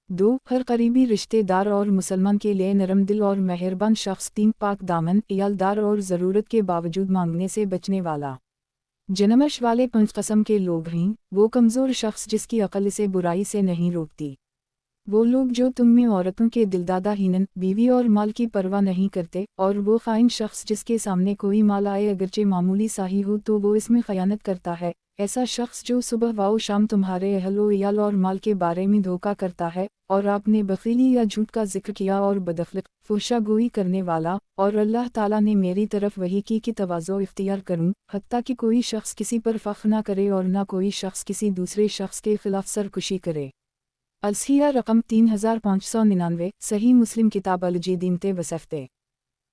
S1: 2 ہر قریبی رشتہ دار اور مسلمان کے لیے نرم دل اور مہربان شخص۔ 3 پاک دامن، عیال دار اور ضرورت کے باوجود مانگنے سے بچنے والا۔ जनमश वाले 5 कस्म के लोग हैं, वो कमज़ोर शख्स जिसकी अक़ल इसे बुराई से नहीं रोकती। वो लोग जो तुम में औरतों के दिलदादा हीनन, बीवी और माल की परवाह नहीं करते, और वो ख़ाइन शख्स जिसके सामने कोई माल आए अगरचे मामूली सा ही हो तो वो इसमें ख़यानत करता है। ऐसा शख्स जो सुबह व शाम तुम्हारे अहलो इयाल और माल के बारे में धोखा करता है, और आपने बख़ीली या झूठ का जिक्र किया और बदअख़लाक़, फुहशागोई करने वाला, और अल्लाह ताला ने मेरी तरफ वही की कि तवाज़ो इख्तियार करूँ, हत्ता कि कोई शख्स किसी पर फ़ख्र न करे और न कोई शख्स किसी दूसरे शख्स के ख़िलाफ़ सरकुशी करे। अलसिया रकम 3599, सही मुस्लिम किताब अलजीदीमते वसफ़ते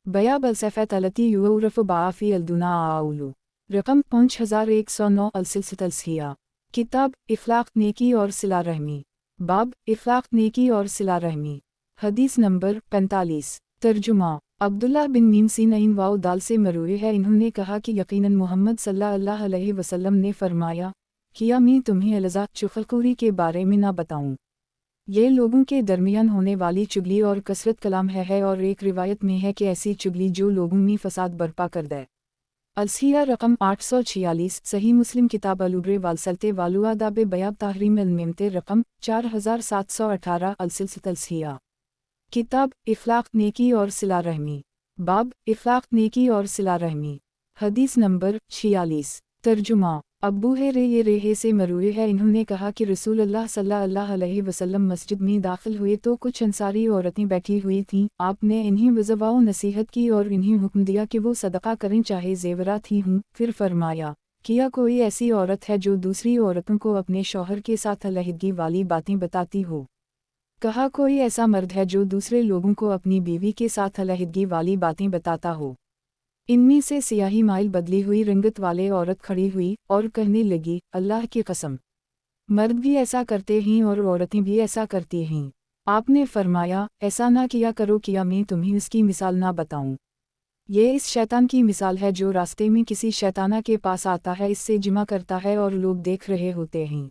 S1: बयाब अलसफ़त अलती युरफ़ बाफ़ी अलदुना आउलू रकम 5109 अलसिलसित अलसिया किताब इफ़लाक़ नेकी और सिला रहमी बाब इफ़लाक़ नेकी और सिला रहमी। हदीस नंबर 45। तर्जुमा अब्दुल्ला बिन मीमसीन इन वाओ दाल से मरूए है, इन्होंने कहा कि यकीनन मोहम्मद सल्लल्लाहु अलैहि वसल्लम ने फरमाया, किया मैं तुम्हें अलज़ा चुगलखोरी के बारे में ना बताऊं। ये लोगों के दरमियान होने वाली चुगली और कसरत कलाम है और एक रिवायत में है कि ऐसी चुगली जो लोगों में फसाद बर्पा कर दे। अलसिया रकम 846, सही मुस्लिम किताब अलुब्रे वालसलते वालुआदाब बयाब तहरीम अलमेमते रकम 4718 अलसिलसित अलसिया किताब इफ़लाक़ नेकी और सिला रहमी बाब इफ़लाक़ नेकी और सिला रहमी। हदीस नंबर 46। तर्जुमा अब्बू ये रेहे से मरूए है, इन्होंने कहा कि रसूल अल्लाह सल्लल्लाहु अलैहि वसल्लम मस्जिद में दाखिल हुए तो कुछ अंसारी औरतें बैठी हुई थीं। आपने इन्हीं वज़वाओं नसीहत की और इन्हीं हुक्म दिया कि वो सदका करें चाहे ज़ेवरात ही हों। फिर फरमाया, किया कोई ऐसी औरत है जो दूसरी औरतों को अपने शौहर के साथ अलहदगी वाली बातें बताती हो? कहा, कोई ऐसा मर्द है जो दूसरे लोगों को अपनी बीवी के साथ अलहदगी वाली बातें बताता हो। इनमें से सियाही माइल बदली हुई रंगत वाले औरत खड़ी हुई और कहने लगी, अल्लाह की कसम, मर्द भी ऐसा करते हैं और औरतें भी ऐसा करती हैं। आपने फरमाया, ऐसा ना किया करो, किया मैं तुम्हें इसकी मिसाल ना बताऊं। ये इस शैतान की मिसाल है जो रास्ते में किसी शैताना के पास आता है, इससे जिमा करता है और लोग देख रहे होते हैं।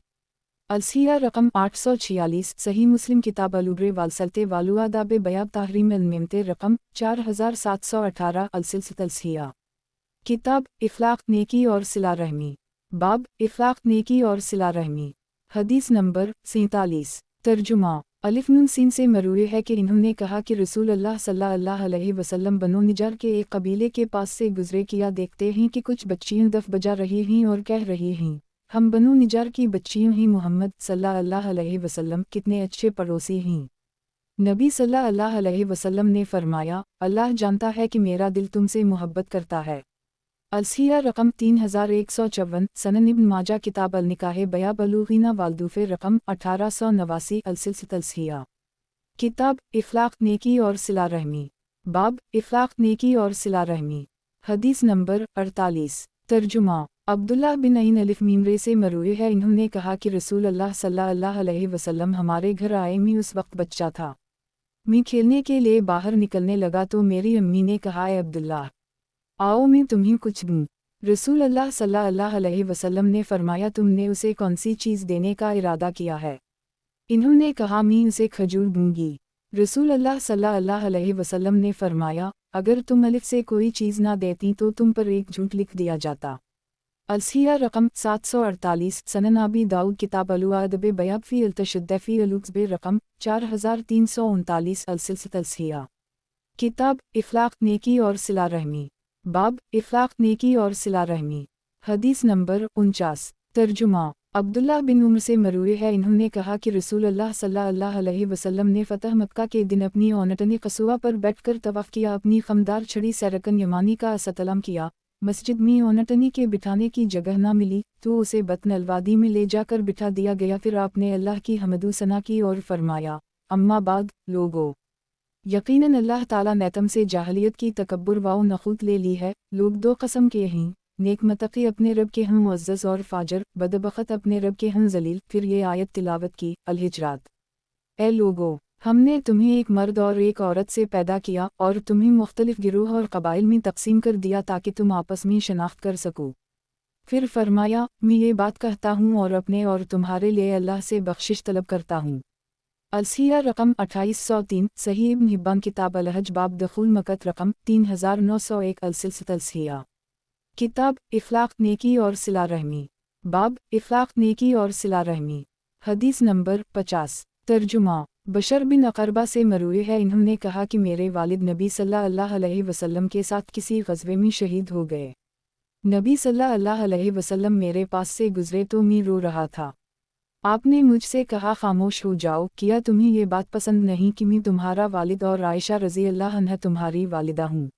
S1: अलसिया रकम 846, सही मुस्लिम किताब अलुब्रे वालसलते वालुआदाब बयाब तहरीम अलमेमते रकम 4718 अलसिलसित अलसिया किताब इफ़लाक़ नेकी और सिला रहमी बाब इफ़लाक़ नेकी और सिला रहमी। हदीस नंबर 47। तर्जुमा अलिफ नून सीन से मरूए है कि इन्होंने कहा कि रसूल अल्लाह सल्लल्लाहु अलैहि वसल्लम बनो निजार के एक कबीले के पास से गुजरे, किया देखते हैं कि कुछ बच्चियां दफ बजा रही हैं और कह रही हैं, हम बनु निजार की बच्चियों ही मोहम्मद सल्लल्लाहु अलैहि वसल्लम कितने अच्छे पड़ोसी हैं। नबी सल्लल्लाहु अलैहि वसल्लम ने फरमाया, अल्लाह जानता है कि मेरा दिल तुमसे मोहब्बत करता है। अलसिया रकम 3154, सनन इब्न माजा किताब अल निकाह बयाब अलूगीना वालदूफे रकम 1889 अलसिलसित अलसिया किताब इफ़लाक़ नेकी और सिला रहमी बाब इफ़लाक़ नेकी और सिला रहमी। हदीस नंबर 48। तर्जुमा अब्दुल्ला बिन अईन अलिफ मीमरे से मरूए है, इन्होंने कहा कि रसूल अल्लाह सल्लल्लाहु अलैहि वसल्लम हमारे घर आए, मैं उस वक्त बच्चा था। मैं खेलने के लिए बाहर निकलने लगा तो मेरी अम्मी ने कहा, ए अब्दुल्ला, आओ मैं तुम्हें कुछ दूँ। रसूल अल्लाह सल्लल्लाहु अलैहि वसल्लम ने फरमाया, तुमने उसे कौन सी चीज़ देने का इरादा किया है? इन्होंने कहा, मैं उसे खजूर दूँगी। रसूल अल्लाह सल्लल्लाहु अलैहि वसल्लम ने फरमाया, अगर तुम अलिफ से कोई चीज़ ना देती तो तुम पर एक झूठ लिख दिया जाता। अलसिया रकम 748, सनन अबी दाऊद किताब अलुआदब बयाब फ़ी अल-तशद्दुद फ़ी अल-उक्ज़ब रकम 4339 अलसिलसित अलसिया किताब इफ़लाक़ नेकी और सिला रहमी बाब इफ़लाक़ नेकी और सिला रहमी। हदीस नंबर 49। तर्जुमा अब्दुल्ला बिन उम्र से मरूए है, इन्होंने कहा कि रसूल अल्लाह सल्लल्लाहु अलैहि वसल्लम ने फ़तह मक्का के दिन अपनी औनतन कसूआ पर बैठकर तवाफ़ किया, अपनी खमदार छड़ी सैरकन यमानी का असतलम किया। मस्जिद में औनटनी के बिठाने की जगह ना मिली तो उसे बतन अलवादी में ले जाकर बिठा दिया गया। फिर आपने अल्लाह की हमदु सना की और फरमाया, अम्मा बाद लोगो, यकीनन अल्लाह ताला ने तुम से जाहलियत की तकब्बुर व नखूत ले ली है। लोग दो कस्म के हैं, नेक मतकी अपने रब के हम मुअज़्ज़ज़ और फाजर बदबख्त अपने रब के हम जलील। फिर ये आयत तिलावत की, अल-हिजरात। ए लोगो, हमने तुम्हें एक मर्द और एक औरत से पैदा किया और तुम्हें मुख्तलिफ गिरोह और कबाइल में तकसीम कर दिया ताकि तुम आपस में शनाख्त कर सको। फिर फरमाया, मैं ये बात कहता हूँ और अपने और तुम्हारे लिए अल्लाह से बख्शिश तलब करता हूँ। अलसिया रकम 2803, सही इब्न हिब्बान किताब अल-हज बाब दखुल मक्कत रकम 3901 अलसिलसित अलसिया किताब इफ्लाक नेकी और सिला रहमी, बाब इफ्लाक नेकी और सिला रहमी। हदीस नंबर 50। तर्जुमा। बशर बिन अकरबा से मरूए है, इन्होंने कहा कि मेरे वालिद नबी सल्लल्लाहु अलैहि वसल्लम के साथ किसी ग़ज़वे में शहीद हो गए। नबी सल्लल्लाहु अलैहि वसल्लम मेरे पास से गुजरे तो मैं रो रहा था। आपने मुझसे कहा, खामोश हो जाओ, क्या तुम्हें ये बात पसंद नहीं कि मैं तुम्हारा वालिद और आयशा रज़ी अल्लाह अन्हा तुम्हारी वालिदा हूँ।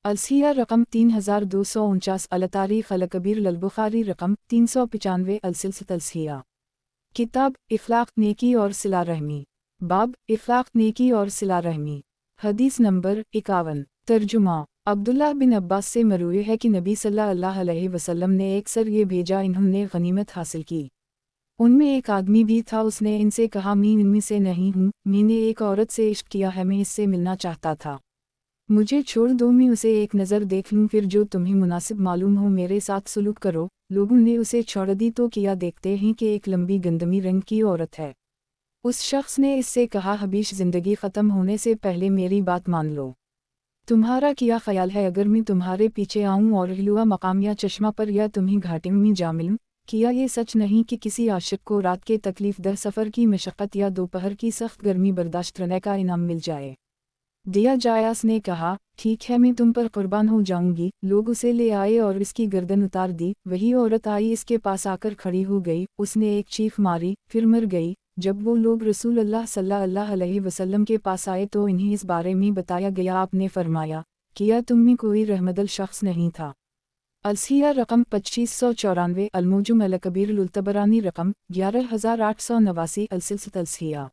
S1: अलसिया रकम 3249, अलतारीख़ अलकबीर ललबुखारी रकम 395, अलसिलसिलत अलसिया। किताब इफ्लाक नेकी और सिला रहमी, बाब इफ्लाक नेकी और सिला रहमी। हदीस नंबर 51। तर्जुमा। अब्दुल्लाह बिन अब्बास से मरूए है कि नबी सल्लल्लाहु अलैहि वसल्लम ने एक सर ये भेजा, इन्होंने गनीमत हासिल की। उनमें एक आदमी भी था, उसने इनसे कहा, मैं इनमें से नहीं हूँ, मैंने एक औरत से इश्क किया है, मैं इससे मिलना चाहता था, मुझे छोड़ दो, मैं उसे एक नज़र देख लूँ, फिर जो तुम्हें मुनासिब मालूम हो मेरे साथ सुलूक करो। लोगों ने उसे छोड़ दी तो किया देखते हैं कि एक लंबी गंदमी रंग की औरत है। उस शख्स ने इससे कहा, हबीश ज़िंदगी ख़त्म होने से पहले मेरी बात मान लो। तुम्हारा क्या ख्याल है अगर मैं तुम्हारे पीछे आऊँ और हिलुआ मकाम या चश्मा पर या तुम्हें घाटी में जा मिलूँ? किया ये सच नहीं कि किसी आशिक को रात के तकलीफ दह सफ़र की मशक्क़त या दोपहर की सख्त गर्मी बर्दाश्त करने का इनाम मिल जाए? दिया जायास ने कहा, ठीक है, मैं तुम पर कुर्बान हो जाऊंगी। लोग उसे ले आए और इसकी गर्दन उतार दी। वही औरत आई, इसके पास आकर खड़ी हो गई, उसने एक चीख मारी, फिर मर गई। जब वो लोग रसूल अल्लाह सल्लल्लाहु अलैहि वसल्लम के पास आए तो इन्हें इस बारे में बताया गया। आपने फरमाया, किया तुम में कोई रहमदल शख्स नहीं था। अलसिया रकम 2594, अलमुजुम अलकबीर लुल्तबरानी रकम 11889, अलसिलसिलत अलसिया।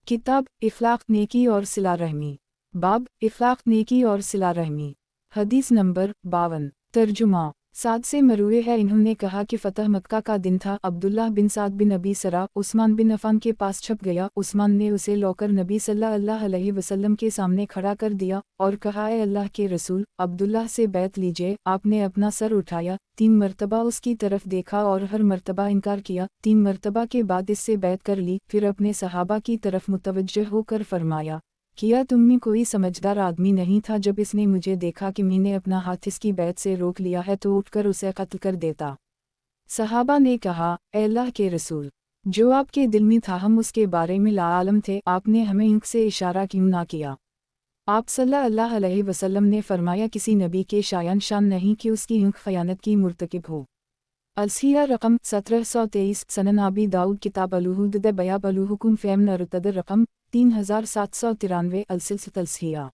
S1: किताब इफ्लाक नेकी और सिला रहमी, बाब इफ्लाक नेकी और सिला रहमी। हदीस नंबर 52। तर्जुमा। साद से मरूए है, इन्होंने कहा कि फ़तह मक्का का दिन था। अब्दुल्लाह बिन साद बिन अबी सरा उस्मान बिन अफ़ान के पास छप गया। उस्मान ने उसे लौकर नबी सल्लल्लाहु अलैहि वसल्लम के सामने खड़ा कर दिया और कहा, ए अल्लाह के रसूल, अब्दुल्लाह से बैत लीजिए। आपने अपना सर उठाया, 3 मरतबा उसकी तरफ देखा और हर मरतबा इनकार किया। 3 मरतबा के बाद इससे बैत कर ली, फिर अपने सहाबा की तरफ मुतवज्जह होकर फरमाया, किया तुम में कोई समझदार आदमी नहीं था? जब इसने मुझे देखा कि मैंने अपना हाथ इसकी बैत से रोक लिया है तो उठकर उसे कत्ल कर देता। सहाबा ने कहा, ए अल्लाह के रसूल, जो आपके दिल में था हम उसके बारे में लाआलम थे, आपने हमें इंक से इशारा क्यों ना किया? आप सल्लल्लाहु अलैहि वसल्लम ने फरमाया, किसी नबी के शायान शान नहीं कि उसकी इंक खयानत की मुर्तकिब हो। अलसिया रकम 1723, सनन आबी दाऊद किताब अलुहुद बयाब अलुहुकुम फ़ैम नरतद रकम 3793, अलसिलसिलत अलसिया।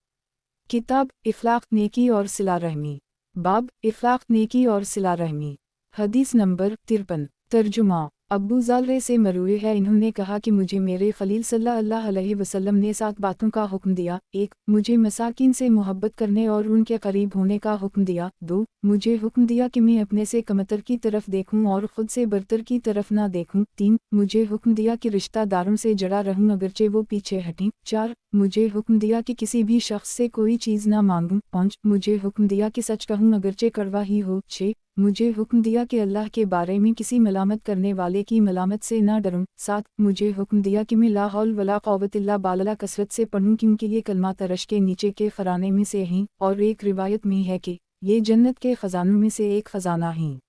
S1: किताब इफ्लाक नेकी और सिला रहमी, बाब इफ्लाक नेकी और सिला रहमी। हदीस नंबर 53। तर्जुमा। अब्बू ज़ालरे से मरूए है, इन्होंने कहा कि मुझे मेरे खलील सल्लल्लाहु अलैहि वसल्लम ने 7 बातों का हुक्म दिया। 1. मुझे मसाकिन से मोहब्बत करने और उनके करीब होने का हुक्म दिया। 2. मुझे हुक्म दिया कि मैं अपने से कमतर की तरफ देखूं और ख़ुद से बरतर की तरफ ना देखूं। 3. मुझे हुक्म दिया कि रिश्तेदारों से जड़ा रहूं अगरचे वो पीछे हटें। 4. मुझे हुक्म दिया कि किसी भी शख्स से कोई चीज़ ना मांगूं। 5. मुझे हुक्म दिया कि सच कहूं अगरचे कड़वा ही हो। 6. मुझे हुक्म दिया कि अल्लाह के बारे में किसी मलामत करने वाले की मलामत से ना डरूं। 7. मुझे हुक्म दिया कि मैं ला हौल वला क़ुव्वत इल्ला बिल्लाह कसरत से पढ़ूं, क्योंकि ये कलमा तरश के नीचे के ख़राने में से हैं, और एक रिवायत में है कि ये जन्नत के ख़जानों में से एक ख़जाना हैं।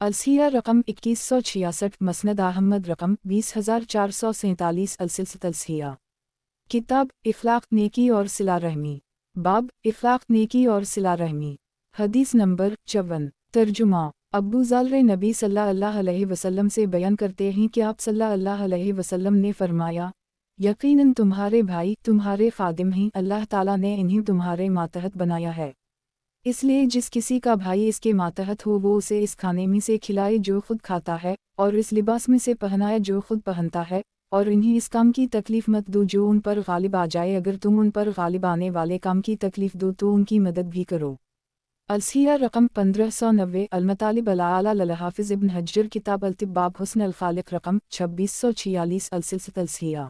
S1: अलसिया रकम 2166, मसनद अहमद रकम 20447, अलसिलसिलत अलसिया। किताब इफ्लाक नेकी और सिला रहमी, बाब इफ्लाक नेकी और सिला रहमी। हदीस नंबर 54। तर्जुमा। अब्बू ज़ालरे नबी सल्लल्लाहु अलैहि वसल्लम से बयान करते हैं कि आप सल्लल्लाहु अलैहि वसल्लम ने फरमाया, यकीनन तुम्हारे भाई तुम्हारे खादिम हैं, अल्लाह ताला ने इन्हें तुम्हारे मातहत बनाया है। इसलिए जिस किसी का भाई इसके मातहत हो वो उसे इस खाने में से खिलाए जो खुद खाता है, और इस लिबास में से पहनाए जो खुद पहनता है, और इन्हें इस काम की तकलीफ मत दो जो उन पर गालिब आ जाए। अगर तुम उन पर गालिब आने वाले काम की तकलीफ दो तो उनकी मदद भी करो। अलसिया रकम 1590, अलमतालिब अला ललहाफिज़ इब्न हज्जर किताब अलतिबाब हुस्न अलखालिक रकम 2646, अलसिलसिलत अलसिया।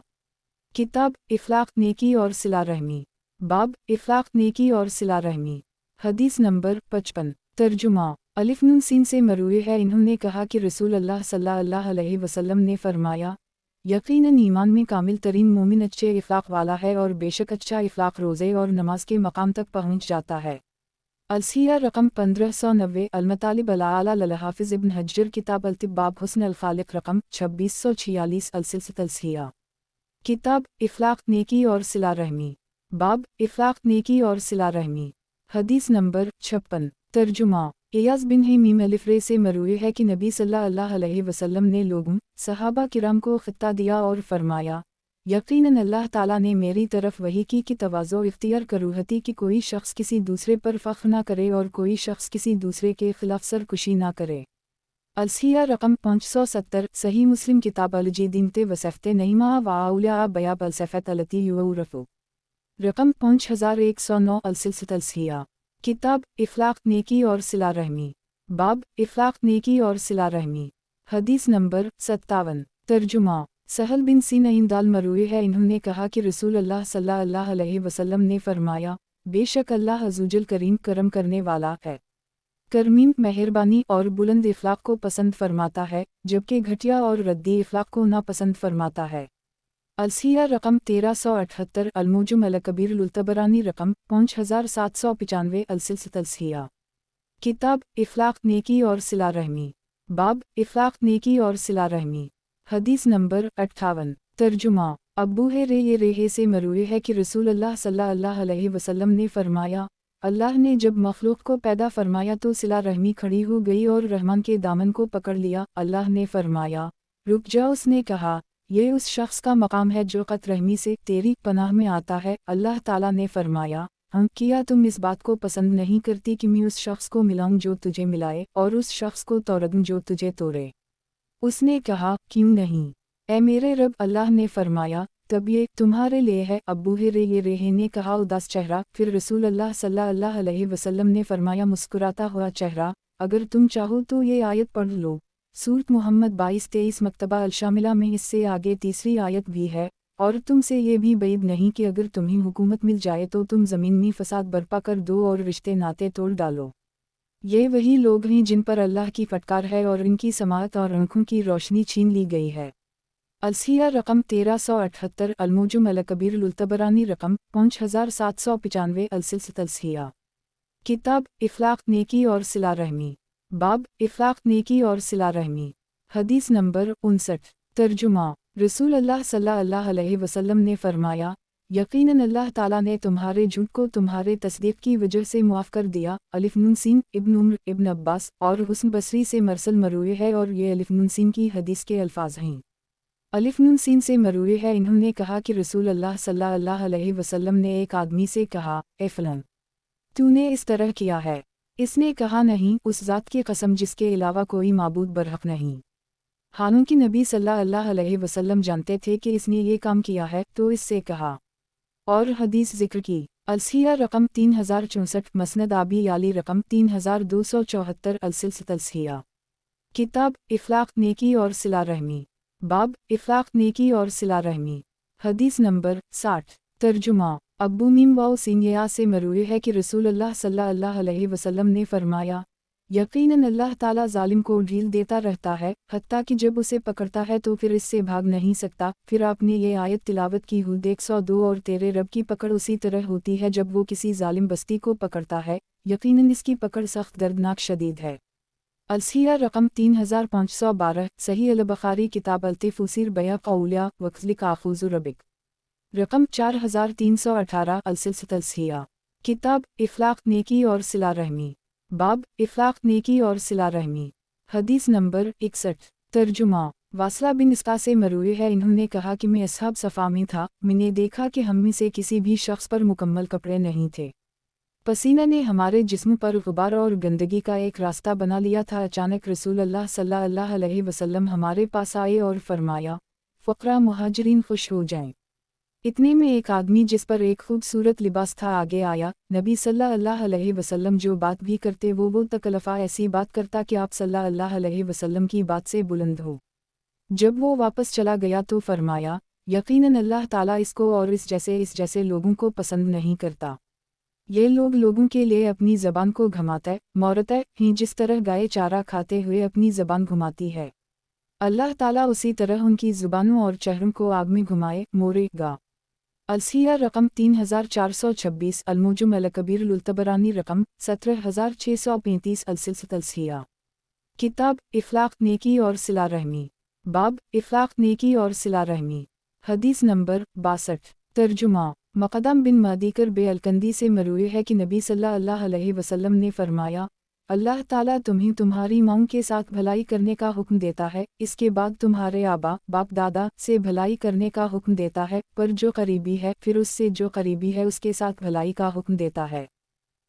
S1: किताब इफ्लाक नेकी और सिला रहमी, बाब इफ्लाक नेकी और सिला रहमी। हदीस नंबर 55। तर्जुमा। अलिफ नून सीन से मरूए है, इन्होंने कहा कि रसूल अल्लाह सल्लल्लाहु अलैहि वसल्लम ने फरमाया, यकीनन ईमान में कामिल तरीन मोमिन अच्छे इफ्लाक वाला है, और बेशक अच्छा इफ्लाक रोज़े और नमाज के मकाम तक पहुँच जाता है। अलसिया रकम 1590 अलमतालिब अला ललहाफिज इब्न हज्जर किताब अल्तिबाब हुस्न अल-खालिक रकम 2646 अलसिलसित अलसिया। किताब इफलाक नेकी और सिला रहमी। बाब इफलाक नेकी और सिला रहमी। हदीस नंबर 56। तर्जुमा इयाज़ बिन हीमीम अलिफ़ से मरूए है कि नबी सल्लल्लाहु अलैहि वसल्लम ने लोगों सहाबा किराम को ख़िता दिया और फरमाया, यकीनन अल्लाह ताला ने मेरी तरफ वही की कि तवाज़ो इख्तियार करूहती कि कोई शख्स किसी दूसरे पर फ़ख्र ना करे और कोई शख्स किसी दूसरे के खिलाफ सरकुशी ना करे। अलसिया रकम 570 सही मुस्लिम किताब अलजीदीमते वसफ़ते नईमा वाउलिया बयाब अलसफ़त अलती युरफ़ु रकम 5109 अलसिलसित अलसिया। किताब इफलाक नेकी और सिला रहमी। बाब इफलाक नेकी और सिला रहमी। हदीस नंबर 57। तर्जुमा सहल बिन सीन दाल मरूए है इन्होंने कहा कि रसूल अल्लाह सल्लल्लाहु अलैहि वसल्लम ने फरमाया, बेशक अल्लाह अज़्ज़वजल करीम करम करने वाला है, करमीम मेहरबानी और बुलंद इफलाक को पसंद फरमाता है, जबकि घटिया और रद्दी इफलाक को नापसंद फरमाता है। अलसिया रकम 1378 अलमुजुम अलकबीर लुल्तबरानी रकम 5795 अलसिलसित अलसिया। किताब इफलाक नेकी और सिला रहमी। बाब इफलाक नेकी और सिला रहमी। हदीस नंबर 58। तर्जुमा अब्बू ये रेहे से मरूए है कि रसूल अल्लाह सल्लल्लाहु अलैहि वसल्लम ने फरमाया, अल्लाह ने जब मखलूक को पैदा फरमाया तो सिला रहमी खड़ी हो गई और रहमान के दामन को पकड़ लिया। अल्लाह ने फरमाया, रुक जाओ। उसने कहा, ये उस शख्स का मकाम है जो क़त रहमी से तेरी पनाह में आता है। अल्लाह ताला ने फरमाया, हाँ, किया तुम इस बात को पसंद नहीं करती कि मैं उस शख्स को मिलाऊं जो तुझे मिलाए और उस शख्स को तोड़ूं जो तुझे तोड़े। उसने कहा, क्यों नहीं ए मेरे रब। अल्लाह ने फरमाया, तब ये तुम्हारे लिए है। अब्बू ये रेहे ने कहा, उदास चेहरा। फिर रसूल अल्लाह सल्लल्लाहु अलैहि वसल्लम ने फरमाया, मुस्कुराता हुआ चेहरा। अगर तुम चाहो तो ये आयत पढ़ लो। सूरत मोहम्मद 22-23 मकतबा अल-शामिला में इससे आगे तीसरी आयत भी है, और तुमसे ये भी बैद नहीं कि अगर तुम्हें हुकूमत मिल जाए तो तुम ज़मीन में फसाद बर्पा कर दो और रिश्ते नाते तोड़ डालो। ये वही लोग हैं जिन पर अल्लाह की फटकार है और इनकी समाअत और आँखों की रोशनी छीन ली गई है। अलसिया रकम 1378 अलमुजुम अलकबीर लुल्तबरानी रकम 5795 अलसिलसित अलसिया। किताब इफलाक नेकी और सिला रहमी। बाब इफलाक नेकी और सिला रहमी। हदीस नंबर 59। तर्जुमा रसूल अल्लाह सल्लल्लाहु अलैहि वसल्लम ने फरमाया, यकीनन अल्लाह ताला ने तुम्हारे झूठ को तुम्हारे तस्दीक की वजह से मुआफ़ कर दिया। अलिफ नून सीन इब्न उम्र इब्न अब्बास और हुस्न बसरी से मरसल मरूए है और ये अलिफ नून सीन की हदीस के अल्फाज हैं। अलिफ नून सीन से मरूए है इन्होंने कहा कि रसूल अल्लाह सल्लल्लाहु अलैहि वसल्लम ने एक आदमी से कहा, ए फलन, तूने इस तरह किया है। इसने कहा, नहीं, उस ज़ात की कसम जिसके अलावा कोई माबूद बरहक नहीं। हालांकि नबी सल्लल्लाहु अलैहि वसल्लम जानते थे कि इसने ये काम किया है, तो इससे कहा और हदीस जिक्र की। अलसिया रकम 3064 मसनद आबी याली रकम 3274 अलसिलसित अलसिया। किताब इफलाक नेकी और सिला रहमी। बाब इफलाक नेकी और सिला रहमी। हदीस नंबर 60। तर्जुमा अब्बू मीम वाओ सीनिया से मरूए है कि रसूल अल्लाह सल्लल्लाहु अलैहि वसल्लम ने फरमाया, यकीनन अल्लाह ताला जालिम को ढील देता रहता है, हत्ता कि जब उसे पकड़ता है तो फिर इससे भाग नहीं सकता। फिर आपने ये आयत तिलावत की, हुद 102 और तेरे रब की पकड़ उसी तरह होती है जब वो किसी जालिम बस्ती को पकड़ता है, यकीनन इसकी पकड़ सख्त दर्दनाक शदीद है। अलसिया रकम 3512 सही अल-बुखारी किताब अल-तफसीर बया कौलिया वक्ज़लिक आखुज़ु रबिक रकम 4318 अलसिलसित अलसिया। किताब इफलाक नेकी और सिला रहमी। बाब इफलाक नेकी और सिला रहमी। हदीस नंबर 61। तर्जुमा वासला बिन इसका से मरूए है इन्होंने कहा कि मैं असहाब सफ़ा में था, मैंने देखा कि हम में से किसी भी शख्स पर मुकम्मल कपड़े नहीं थे। पसीना ने हमारे जिस्म पर गुबार और गंदगी का एक रास्ता बना लिया था। अचानक रसूल अल्लाह सल्लल्लाहु अलैहि वसल्लम हमारे पास आए और फरमाया, फ़क़रा मुहाजिरीन खुश हो जाएं। इतने में एक आदमी जिस पर एक खूबसूरत लिबास था आगे आया। नबी सल्लल्लाहु अलैहि वसल्लम जो बात भी करते वो तकलफ़ा ऐसी बात करता कि आप सल्लल्लाहु अलैहि वसल्लम की बात से बुलंद हो। जब वो वापस चला गया तो फरमाया, यकीनन अल्लाह ताला इसको और इस जैसे लोगों को पसंद नहीं करता। ये लोग लोगों के लिए अपनी ज़बान को घुमाते मोड़ते हैं जिस तरह गाय चारा खाते हुए अपनी ज़बान घुमाती है। अल्लाह ताला उसी तरह उनकी ज़ुबानों और चेहरों को आग में घुमाए मोड़ेगा। अलसिया रकम 3426, अलमुजम अलकबीर लुल्तबरानी रकम 17635, अलसिलसिलत अलसिया। किताब इफलाक नेकी और सिला रहमी, बाब इफलाक नेकी और सिला रहमी। हदीस नंबर 62। तर्जुमा मक़दम बिन मादीकर बे अलकंदी से मरूए है कि नबी सल्लल्लाहु अलैहि वसल्लम ने फरमाया, अल्लाह ताला तुम्हें तुम्हारी माँग के साथ भलाई करने का हुक्म देता है, इसके बाद तुम्हारे आबा बाप दादा से भलाई करने का हुक्म देता है, पर जो करीबी है फिर उससे जो करीबी है उसके साथ भलाई का हुक्म देता है।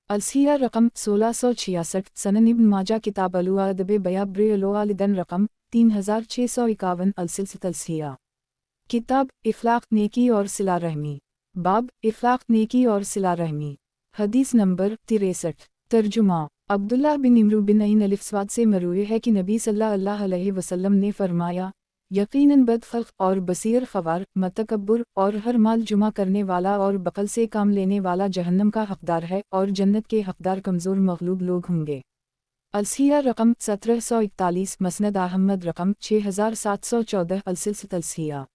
S1: अलसिया रकम 1666, सनन इब्न माजा किताब अदब बयाब्रियलोआलिदन रकम 3651, अलसिलसिलत अलसिया। किताब इफलाक नेकी और सिला रहमी, बाब इफलाक नेकी और सिला रहमी। हदीस नंबर 63। तर्जुमा अब्दुल्लाह बिन इमरू बिन अईन अलिफ़्स्वाद से मरूए है कि नबी सल्लल्लाहु अलैहि वसल्लम ने फरमाया, यकीनन बदखल्क़ और बसीर ख़वार, मतकब्बुर और हर माल जुमा करने वाला और बक़ल से काम लेने वाला जहन्नम का हक़दार है, और जन्नत के हक़दार कमज़ोर मग़लूब लोग होंगे। अलसिया रकम 1741, मसनद अहमद रकम 6714, अलसिलसिलत अलसिया।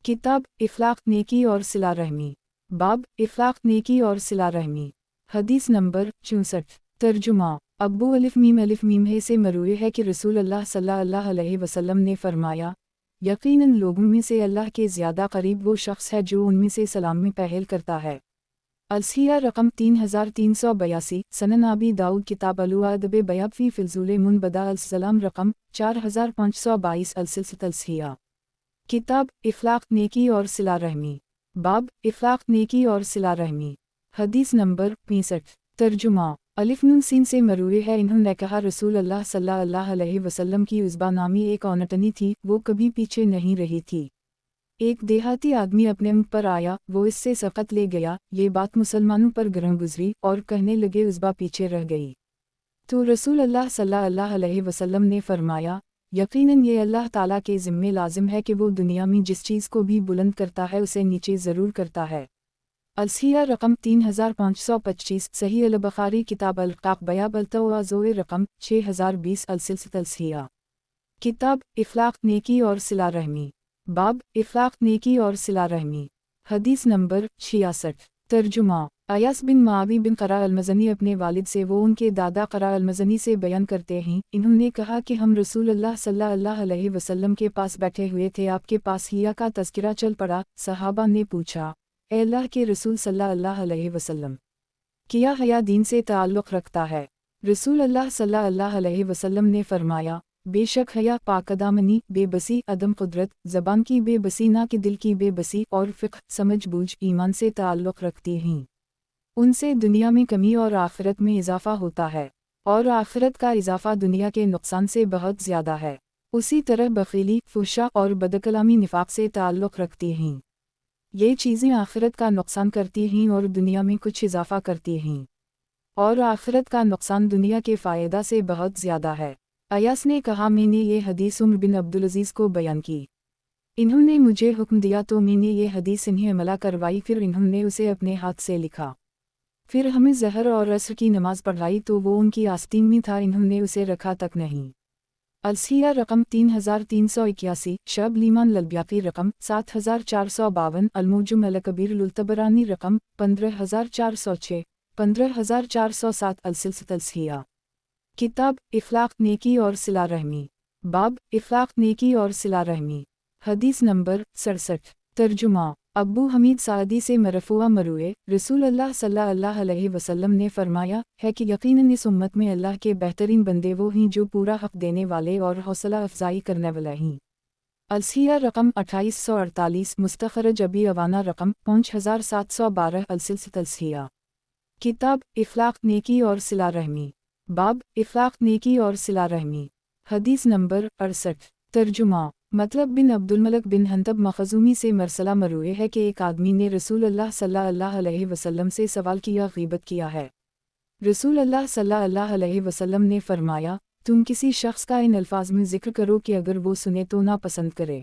S1: किताब इफलाक नेकी और सिला रहमी, बाब इफलाक नेकी और सिला रहमी। हदीस नंबर 64। तर्जुमा अब्बू अलिफ मीम है से मरूए है कि रसूल अल्लाह सल्लल्लाहु अलैहि वसल्लम ने फरमाया, यकीनन लोगों में से अल्लाह के ज़्यादा करीब वो शख्स है जो उनमें से सलाम में पहल करता है। अलसिया रकम 3382, सनन आबी दाऊद किताब अदब बयाब फ़ी फ़िज़ूल मुनबदा अलसलाम रकम 4522, अलसिलसिलत अलसिया। किताब इफलाक नेकी और सिला रहमी, बाब इफलाक नेकी और सिला रहमी। हदीस नंबर 65। तर्जुमा अलिफ नून सीन से मरूए है, इन्होंने कहा रसूल अल्लाह सल्लल्लाहु अलैहि वसल्लम की उज़बा नामी एक औरतनी थी, वो कभी पीछे नहीं रही थी। एक देहाती आदमी अपने ऊँट पर आया, वो इससे सक़त ले गया। ये बात मुसलमानों पर गर्म गुजरी और कहने लगे उज़बा पीछे रह गई। तो रसूल अल्लाह सल्लल्लाहु अलैहि वसल्लम ने फरमाया, यकीनन ये अल्लाह ताला के ज़िम्मे लाजिम है कि वो दुनिया में जिस चीज़ को भी बुलंद करता है उसे नीचे ज़रूर करता है। अलसिया रकम 3525, सही अल बुखारी किताब अल-क़ाक़ बयाब अल-तवाज़ुए रकम 6020, अलसिलसिलत अलसिया। किताब इफलाक नेकी और सिला रहमी, बाब इफलाक नेकी और सिला रहमी। हदीस नंबर 66। तर्जुमा अयास बिन मावी बिन क़रा अल-मज़नी अपने वालिद से वो उनके दादा क़रा अल-मज़नी से बयान करते हैं, इन्होंने कहा कि हम रसूल अल्लाह सल्लल्लाहु अलैहि वसल्लम के पास बैठे हुए थे, आपके पास हिया का तज़किरा चल पड़ा। सहाबा ने पूछा, ए अल्लाह के रसूल सल्लल्लाहु अलैहि वसल्लम, क्या हया दीन से ताल्लुक़ रखता है? रसूल अल्लाह सल्लल्लाहु अलैहि वसल्लम ने फरमाया, बेशक हया पाकदामनी, बेबसी, अदम कुदरत, ज़बान की बेबसी ना कि दिल की बेबसी, और फ़िक़्ह समझ बूझ ईमान से ताल्लुक़ रखती हैं। उनसे दुनिया में कमी और आखिरत में इजाफ़ा होता है, और आखिरत का इजाफ़ा दुनिया के नुकसान से बहुत ज़्यादा है। उसी तरह बख़ीली, फुहशा और बदकलामी निफ़ाक़ से ताल्लुक़ रखती हैं। ये चीज़ें आखिरत का नुकसान करती हैं और दुनिया में कुछ इजाफ़ा करती हैं, और आखिरत का नुकसान दुनिया के फ़ायदा से बहुत ज़्यादा है। अयास ने कहा, मैंने ये हदीस उमर बिन अब्दुल अज़ीज़ को बयान की। इन्होंने मुझे हुक्म दिया तो मैंने ये हदीस इन्हें अमला करवाई, फिर इन्होंने उसे अपने हाथ से लिखा। फिर हमें ज़हर और असर की नमाज़ पढ़ाई तो वो उनकी आस्तीन में था, इन्होंने उसे रखा तक नहीं। अलसिया रकम 3381, शब लीमान ललब्याकी रकम 7452, अलमुजम अलकबीर लुल्तबरानी रकम 15406, 15407, अलसिलसिलत अलसिया। किताब इफलाक नेकी और सिला रहमी, बाब इफलाक नेकी और सिला रहमी। हदीस नंबर 67। तर्जुमा अब्बू हमीद सादी से मरफूआ मरूए, रसूल अल्लाह सल्लल्लाहु अलैहि वसल्लम ने फरमाया है कि यकीनन इस उम्मत में अल्लाह के बेहतरीन बंदे वो हैं जो पूरा हक़ देने वाले और हौसला अफजाई करने वाले हैं। अलसिया रकम 2848, मुस्तखरज अबी अवाना रकम 5712, अलसिलसिलत अलसिया। किताब इफलाक नेकी और सिला रहमी, बाब इफलाक नेकी और सिला रहमी। हदीस नंबर 68। तर्जुमा मतलब बिन अब्दुलमलक बिन हंतब मखज़ूमी से मरसला मरूए है कि एक आदमी ने रसूल अल्लाह सल्लल्लाहु अलैहि वसल्लम से सवाल किया, ग़ीबत किया है। रसूल अल्लाह सल्लल्लाहु अलैहि वसल्लम ने फरमाया, तुम किसी शख्स का इन अल्फाज में ज़िक्र करो कि अगर वो सुने तो ना पसंद करे।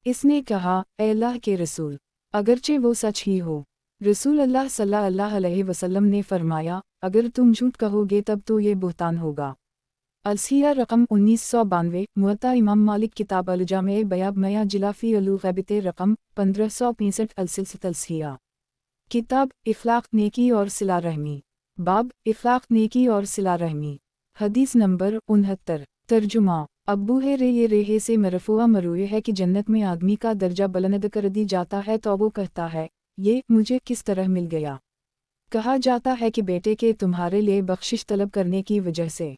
S1: इसने कहा, ए अल्लाह के रसूल, अगरचे वो सच ही हो। रसूल अल्लाह सल्लल्लाहु अलैहि वसल्लम ने फरमाया, अगर तुम झूठ कहोगे तब तो ये बुहतान होगा। अलसिया रकम 1992, मुअत्ता इमाम मालिक किताब अल-जामे बयाब मया जिलाफी अलुग़ैबिते रकम 1565 अलसिलसिलत अलसिया। किताब इफ़लाक़ नेकी और सिला रहमी। बाब इफ़लाक़ नेकी और सिला रहमी। हदीस नंबर 69। तर्जुमा अब्बू है रे ये रेहे से मरफ़ूआ मरूए है कि जन्नत में आदमी का दर्जा बुलंद कर दी जाता है तो वो कहता है, ये मुझे किस तरह मिल गया। कहा जाता है कि बेटे के तुम्हारे लिए बख्शिश तलब करने की वजह से।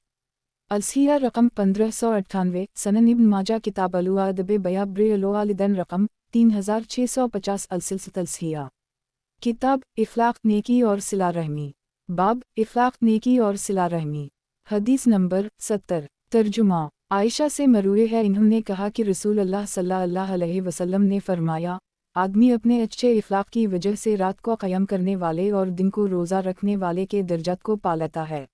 S1: अलसिया रकम 1598, सनन इब्न माजा किताब अलुआदब बयाब रे अलोआलिदन रकम 3650 अलसिलसिलत अलसिया। किताब इफ़लाक़ नेकी और सिला रहमी। बाब इफ़लाक़ नेकी और सिला रहमी। हदीस नंबर 70। तर्जुमा आयशा से मरूए है इन्होंने कहा कि रसूल अल्लाह सल्लल्लाहु अलैहि वसल्लम ने फरमाया, आदमी अपने अच्छे इफ़लाक़ की वजह से रात को क़याम करने वाले और दिन को रोज़ा रखने वाले के दर्जात को पा लेता है।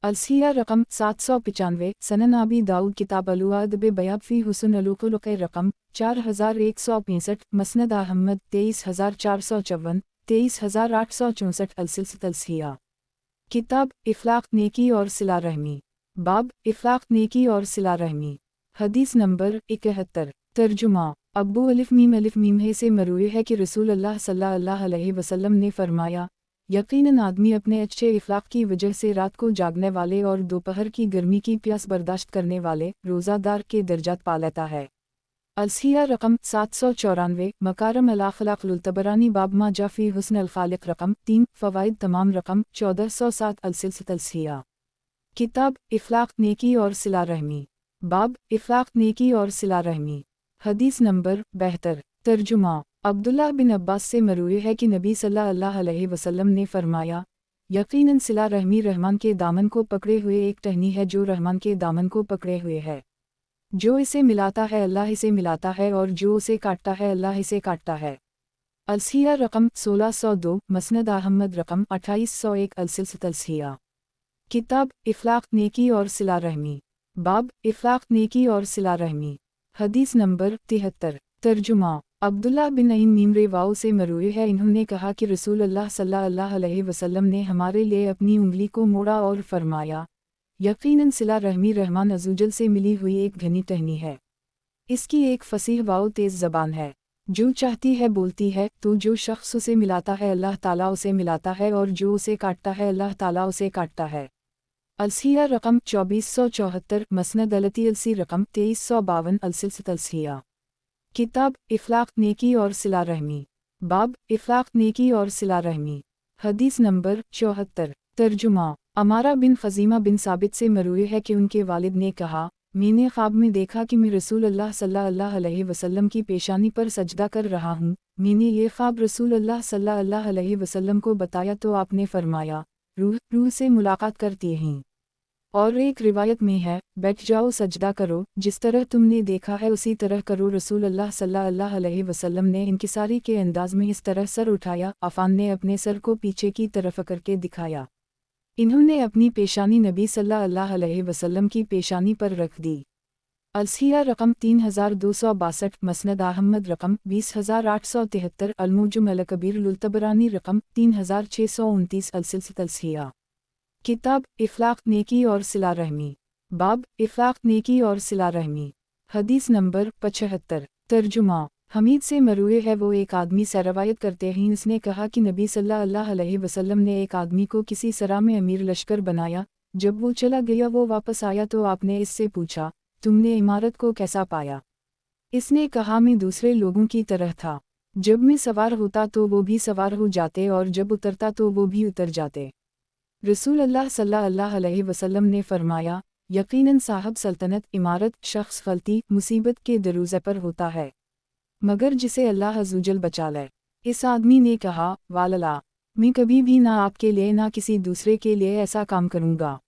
S1: अलसिया रकम 795, सनन आबी दाऊद किताब अलुआदब बयाब फ़ी हुस्न अलुक़ुलुक़ रकम 4165, मसनद अहमद 23454, 23864 अलसिलसिलत अलसिया। किताब इफ़लाक़ नेकी और सिला रहमी। बाब इफ़लाक़ नेकी और सिला रहमी। हदीस नंबर 71। तर्जुमा अब्बू अलिफ मीम है से मरूए है कि रसूल अल्लाह सल्लल्लाहु अलैहि वसल्लम ने फरमाया, यकीनन आदमी अपने अच्छे इफ़लाक़ की वजह से रात को जागने वाले और दोपहर की गर्मी की प्यास बर्दाश्त करने वाले रोज़ादार के दर्जात पा लेता है। अलसिया रकम 794, मकारम अल-अख़लाक़ तबरानी बाब मा जाफ़ी हुस्न अल-ख़ालिक़ रकम 3, फ़वाइद तमाम रकम 1407 अलसिलसिलत अलसिया। किताब इफ़लाक़ नेकी और सिला रहमी। बाब इफ़लाक़ नेकी और सिला रहमी। हदीस नंबर 72। तर्जुमा अब्दुल्लाह बिन अब्बास से मरूए है कि नबी सल्लल्लाहु अलैहि वसल्लम ने फरमाया, यकीनन सिला रहमी रहमान के दामन को पकड़े हुए एक टहनी है जो रहमान के दामन को पकड़े हुए है। जो इसे मिलाता है अल्लाह इसे मिलाता है और जो उसे काटता है अल्लाह इसे काटता है। अलसिया रकम 1602, मसनद अहमद रकम 2801 अलसिलसिलत अलसिया। किताब इफ़लाक़ नेकी और सिला रहमी। बाब इफ़लाक़ नेकी और सिला रहमी। हदीस नंबर 73। तर्जुमा अब्दुल्लाह बिन नईम मीमरे वाओ से मरूए है इन्होंने कहा कि रसूल अल्लाह सल्लल्लाहु अलैहि वसल्लम ने हमारे लिए अपनी उंगली को मोड़ा और फरमाया, यकीनन सिला रहमी रहमान अज़्ज़वजल से मिली हुई एक घनी टहनी है। इसकी एक फसीह वाओ तेज़ ज़बान है, जो चाहती है बोलती है, तो जो शख्स उसे मिलाता है अल्लाह ताला उसे मिलाता है और जो उसे काटता है अल्लाह ताला उसे काटता है। अलसिया रकम 2474, मसनद अलती अलसी रकम 2352 अलसिलसिलत अलसिया। किताब इफ़लाक़ नेकी और सिला रहमी। बाब इफ़लाक़ नेकी और सिला रहमी। हदीस नंबर 74। तर्जुमा अमारा बिन ख़ज़ीमा बिन साबित से मरूए है कि उनके वालिद ने कहा, मैंने ख्वाब में देखा कि मैं रसूल अल्लाह सल्लल्लाहु अलैहि वसल्लम की पेशानी पर सजदा कर रहा हूँ। मैंने ये ख्वाब रसूल अल्लाह सल्लल्लाहु अलैहि वसल्लम को बताया तो आपने फरमाया, रूह से मुलाकात करती हैं। और एक रिवायत में है, बैठ जाओ सजदा करो, जिस तरह तुमने देखा है उसी तरह करो। रसूल अल्लाह सल्लल्लाहु अलैहि वसल्लम ने इंकिसारी के अंदाज में इस तरह सर उठाया, अफ़ान ने अपने सर को पीछे की तरफ करके दिखाया। इन्होंने अपनी पेशानी नबी सल्लल्लाहु अलैहि वसल्लम की पेशानी पर रख दी। अलसिया रकम 3262, मसनद अहमद रकम 20873 अलमुजम अल-कबीर लुल-तबरानी रकम 3629 अलसिलसिलत अलसिया। किताब इफ़लाक़ नेकी और सिला रहमी। बाब इफ़लाक़ नेकी और सिला रहमी। हदीस नंबर 75। तर्जुमा हमीद से मरूए है वो एक आदमी से रवायत करते हैं उसने कहा कि नबी सल्लल्लाहु अलैहि वसल्लम ने एक आदमी को किसी सरा में अमीर लश्कर बनाया। जब वो चला गया वो वापस आया तो आपने इससे पूछा, तुमने इमारत को कैसा पाया? इसने कहा, मैं दूसरे लोगों की तरह था, जब मैं सवार होता तो वो भी सवार हो जाते और जब उतरता तो वो भी उतर जाते। रसूल अल्लाह सल्लल्लाहु अलैहि वसल्लम ने फरमाया, यकीनन साहब सल्तनत इमारत शख्स गलती मुसीबत के दरूज़े पर होता है, मगर जिसे अल्लाह अज़्ज़वजल बचा ले। इस आदमी ने कहा, वालला, मैं कभी भी ना आपके लिए ना किसी दूसरे के लिए ऐसा काम करूँगा।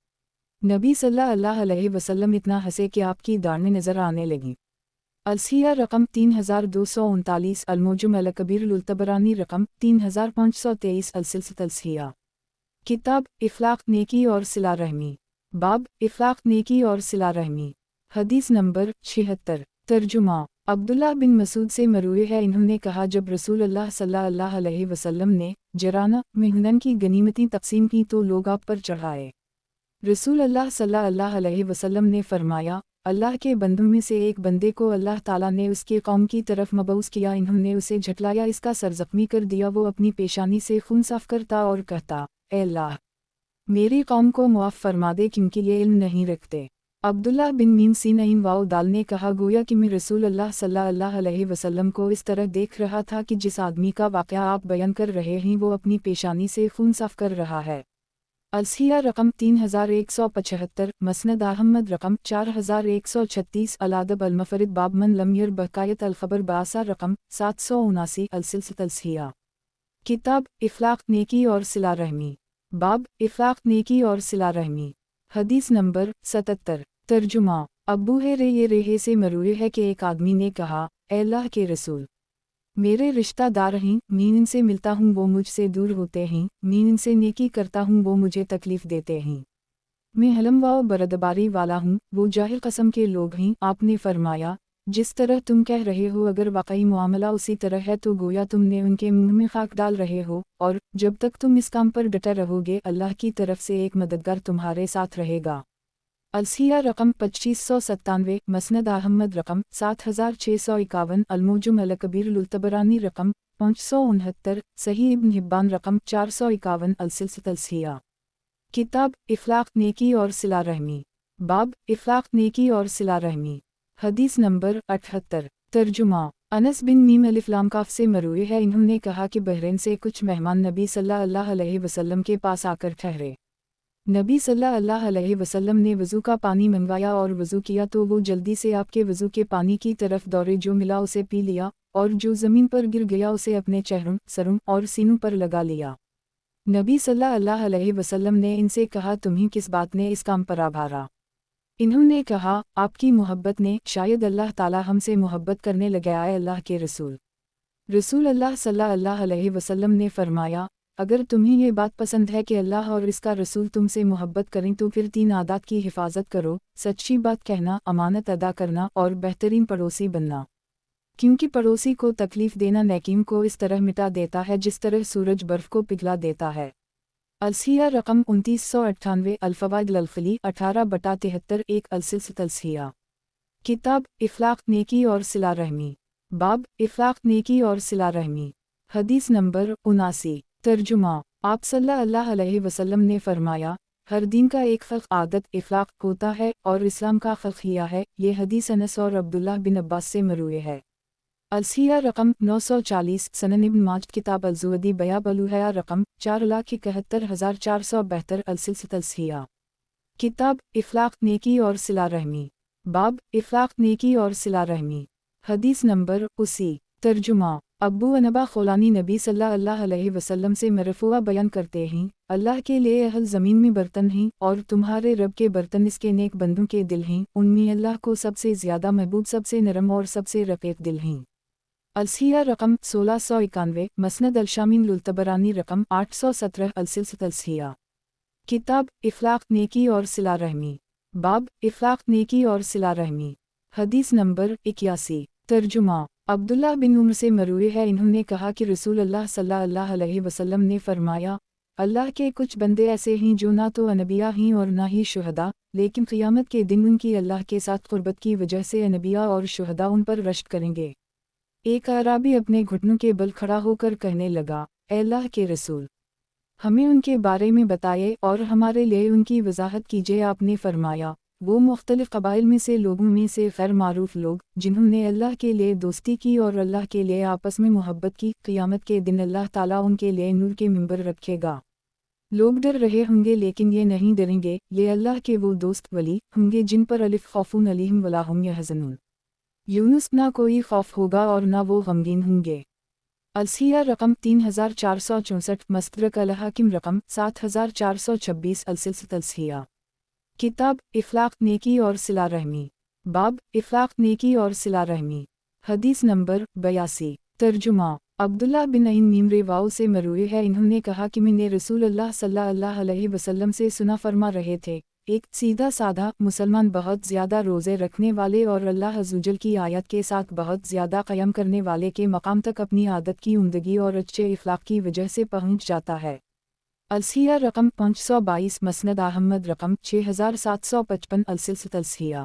S1: नबी सल्लल्लाहु अलैहि वसल्लम इतना हंसे कि आपकी दाढ़ें नज़र आने लगीं। अलसिया रकम 3239 अलमुजम अल-कबीर लुल-तबरानी रकम 3523 अलसिलसिलत अलसिया। किताब इफ़लाक़ नेकी और सिला रहमी। बाब इफ़लाक़ नेकी और सिला रहमी। हदीस नंबर 76। तर्जुमा अब्दुल्लाह बिन मसूद से मरूए है इन्होंने कहा, जब रसूल अल्लाह सल्लल्लाहु अलैहि वसल्लम ने जराना में हुनन की गनीमतें तक़सीम की तो लोग आप पर चढ़ाए। रसूल अल्लाह सल्लल्लाहु अलैहि वसल्लम ने फरमाया, अल्लाह के बंदों में से एक बंदे को अल्लाह ताला ने उसके कौम की तरफ मबऊस किया, इन्होंने उसे झटलाया, इसका सर ज़ख्मी कर दिया, वो अपनी पेशानी से खून साफ करता और कहता, ए अल्लाह मेरी कौम को मुआफ़ फरमा दे क्योंकि ये इल्म नहीं रखते। अब्दुल्लाह बिन मीम सीन इन वाओ दाल ने कहा, गोया कि मैं रसूल अल्लाह सल्लल्लाहु अलैहि वसल्लम को इस तरह देख रहा था कि जिस आदमी का वाक़या आप बयान कर रहे हैं वो अपनी पेशानी से खून साफ कर रहा है। अलसिया रकम 3175, मसनद अहमद रकम 4136, अलादब अलमफरिद बाब मन लमियर बकायत अलखबर बासा रकम 779, अलसिलसिलत अलसिया। किताब इफ़लाक़ नेकी और सिला रहमी, बाब इफ़लाक़ नेकी और सिला रहमी। हदीस नंबर 77। तर्जुमा। अब्बू ये रेहे से मरूए है कि एक आदमी ने कहा, ए अल्लाह के रसूल, मेरे रिश्तेदार हैं, मैं इनसे मिलता हूँ वो मुझसे दूर होते हैं, मैं इनसे नेकी करता हूँ वो मुझे तकलीफ़ देते हैं, मैं हलम व बरदबारी वाला हूँ, वो जाहिल कस्म के लोग हैं। आपने फरमाया, जिस तरह तुम कह रहे हो अगर वाकई मामला उसी तरह है तो गोया तुमने उनके मुंह में खाक डाल रहे हो, और जब तक तुम इस काम पर डटे रहोगे अल्लाह की तरफ से एक मददगार तुम्हारे साथ रहेगा। अलसिया रकम 2597, मसनद अहमद रकम 7651, अलमुजम अलकबीर लुतबरानी रकम 569, सही इब्न हिब्बान रकम 451, अलसिलसिलत अलसिया। किताब इफ़लाक़ नेकी और सिला रहमी, बाब इफ़लाक़ नेकी और सिला रहमी। हदीस नंबर 78। तर्जुमा। अनस बिन मीम अलिफ़लाम काफ से मरूए है, इन्होंने कहा कि बहरीन से कुछ मेहमान नबी सल्लल्लाहु अलैहि वसल्लम के पास आकर ठहरे। नबी सल्लल्लाहु अलैहि वसल्लम ने वज़ू का पानी मंगवाया और वज़ू किया तो वो जल्दी से आपके वज़ू के पानी की तरफ दौड़े, जो मिला उसे पी लिया और जो ज़मीन पर गिर गया उसे अपने चेहरों, सरों और सीनों पर लगा लिया। नबी सल्लल्लाहु अलैहि वसल्लम ने इनसे कहा, तुम्हें किस बात ने इस काम पर आभारा? इन्होंने कहा, आपकी मोहब्बत ने, शायद अल्लाह ताला हमसे मोहब्बत करने लगा है। अल्लाह के रसूल अल्लाह सल्लल्लाहु अलैहि वसल्लम ने फरमाया, अगर तुम्हें ये बात पसंद है कि अल्लाह और इसका रसूल तुमसे मोहब्बत करें तो फिर 3 आदत की हिफाजत करो, सच्ची बात कहना, अमानत अदा करना और बेहतरीन पड़ोसी बनना, क्योंकि पड़ोसी को तकलीफ़ देना नेकीम को इस तरह मिटा देता है जिस तरह सूरज बर्फ़ को पिघला देता है। अलसिया रकम 2998, अल्फ़वाइद ललफ़ली 18/73, 1, अलसिलसिलत अलसिया। किताब इफ़लाक़ नेकी और सिला रहमी, बाब इफ़लाक़ नेकी और सिला रहमी। हदीस नंबर 79। तर्जुमा। आप सल्लल्लाहु अलैहि वसल्लम ने फरमाया, हर दिन का एक फ़र्क़ आदत इफ़लाक़ होता है और इस्लाम का फ़र्क़ हिया है। ये हदीस अनस और अब्दुल्लाह बिन अब्बास से मरूए है। अलसिया रकम 940, सनन इब्न माजह किताब अल-ज़ुहदी बयाब अलुहया रकम 4,71,472, अलसिलसिलत अलसिया। किताब इफ़लाक़ नेकी और सिला रहमी, बाब इफ़लाक़ नेकी और सिला रहमी। हदीस नंबर 80। तर्जुमा। अब्बू अनबा खौलानी नबी सल्लल्लाहु अलैहि वसल्लम से मरफ़ूआ बयान करते हैं, अल्लाह के लिए अहल ज़मीन में बर्तन हैं और तुम्हारे रब के बर्तन इसके नेक बंदों के दिल हैं, उनमें अल्लाह को सबसे ज़्यादा महबूब, सबसे नरम और सबसे रक़ीक़ दिल हैं। अलसिया रकम 1691, मसनद अलशामीन लुतबरानी रकम 817, अलसिलसिलत अलसिया। किताब इफ़लाक़ नेकी और सिला रहमी, बाब इफ़लाक़ नेकी और सिला रहमी। हदीस नंबर 81। तर्जुमा। अब्दुल्लाह बिन उमर से मरूए है, इन्होंने कहा कि रसूल अल्लाह सल्लल्लाहु अलैहि वसल्लम ने फरमाया, अल्लाह के कुछ बंदे ऐसे हैं जो ना तो अनबिया हैं और ना ही शुहदा, लेकिन क़ियामत के दिन उनकी अल्लाह के साथ क़ुर्बत की वजह से अनबिया और शुहदा उन पर रश्क करेंगे। एक अराबी अपने घुटनों के बल खड़ा होकर कहने लगा, ए अल्लाह के रसूल, हमें उनके बारे में बताइए और हमारे लिए उनकी वजाहत कीजिए। आपने फरमाया, वो मुख्तलिफ कबाइल में से लोगों में से खैर मारूफ लोग जिन्होंने अल्लाह के लिए दोस्ती की और अल्लाह के लिए आपस में मोहब्बत की, क़ियामत के दिन अल्लाह ताला उनके लिए नूर के मिंबर रखेगा। लोग डर रहे होंगे लेकिन ये नहीं डरेंगे, ये अल्लाह के वो दोस्त वली होंगे जिन पर अलिफ खौफुन अलैहिम वला हुम यहज़नून। यूनुस, ना कोई खौफ होगा और ना वो गमगीन होंगे। अलसिया रकम 3464, मस्तदरक अल-हाकिम रकम 7426, अलसिलसिलत अलसिया। किताब इफ़लाक़ नेकी और सिला रहमी, बाब इफ़लाक़ नेकी और सिला रहमी। हदीस नंबर 82। तर्जुमा। अब्दुल्लाह बिन अईन मीम रिवाओ से मरूए है, इन्होंने कहा कि मैंने रसूल अल्लाह सल्लल्लाहु अलैहि वसल्लम से सुना फरमा रहे थे, एक सीधा साधा मुसलमान बहुत ज़्यादा रोज़े रखने वाले और अल्लाह अज़्ज़वजल की आयत के साथ बहुत ज़्यादा क़याम करने वाले के मकाम तक अपनी आदत की उम्दगी और अच्छे इख़लाक़ की वजह से पहुँच जाता है। अलसिया रकम 522 मसनद अहमद रकम 6755 अलसिया।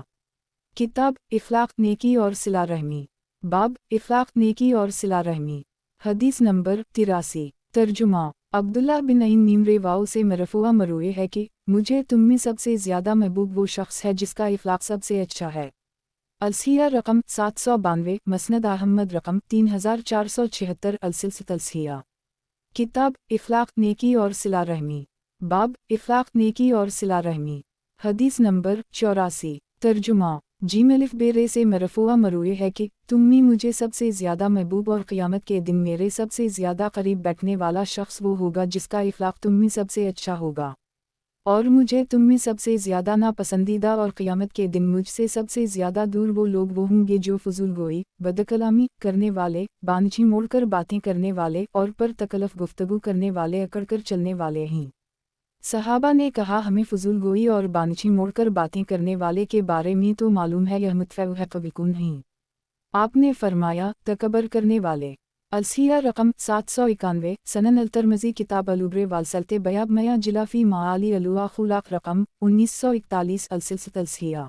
S1: किताब इफ्लाक नेकी और सिला रहमी। बाब इफ्लाक नेकी और सिला रहमी। हदीस नंबर 83। तर्जुमा अब्दुल्लाह बिन अईन मीम वाओ से मरफूआ मरूए है कि मुझे तुम में सबसे ज़्यादा महबूब वो शख्स है जिसका इफ्लाक सबसे अच्छा है। अलसिया रकम 792 मसनद अहमद रकम 3476 अलसिया। किताब इफ्लाक नेकी और सिला रहमी। बाब इफ्लाक नेकी और सिला रहमी। हदीस नंबर 84। तर्जुमा जी मलिफ बेरे से मरफूआ मरूए है कि तुम में मुझे सबसे ज़्यादा महबूब और क़यामत के दिन मेरे सबसे ज़्यादा करीब बैठने वाला शख्स वो होगा जिसका इफ्लाक तुम में सबसे अच्छा होगा, और मुझे तुम में सबसे ज़्यादा नापसंदीदा और क़यामत के दिन मुझसे सबसे ज़्यादा दूर वो लोग वो होंगे जो फजूल गोई, बदकलामी करने वाले, बांझी मोड़कर बातें करने वाले और पर तकलफ गुफ्तगू करने वाले अकड़कर चलने वाले हैं। सहाबा ने कहा हमें फजूल गोई और बांझी मोड़कर बातें करने वाले के बारे में तो मालूम है यह मुतफ़िक़ है कबिकुन नहीं। आपने फरमाया तकबर करने वाले। अलसिया रकम 791 सनन अलतरमज़ी किताब अलुब्रे वालसलते बयाब मया जिलाफ़ी माली अलुआ खुलाक रकम 1941 अलसिया।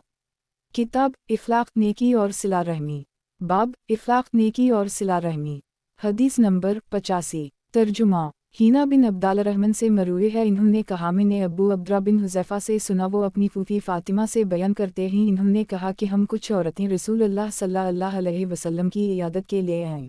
S1: किताब इफ्लाक नेकी और सिला रहमी। बाब इफ्लाक नेकी और सिला रहमी। हदीस नंबर 85। तर्जुमा हीना बिन अब्दाल रहमान से मरूए है इन्होंने कहा मैंने अबू अब्दरा बिन हुज़ैफ़ा से सुना वो अपनी फूफी फ़ातिमा से बयान करते हैं इन्होंने कहा कि हम कुछ औरतें रसूल अल्लाह सल्लल्लाहु अलैहि वसल्लम की इयादत के लिए आएँ।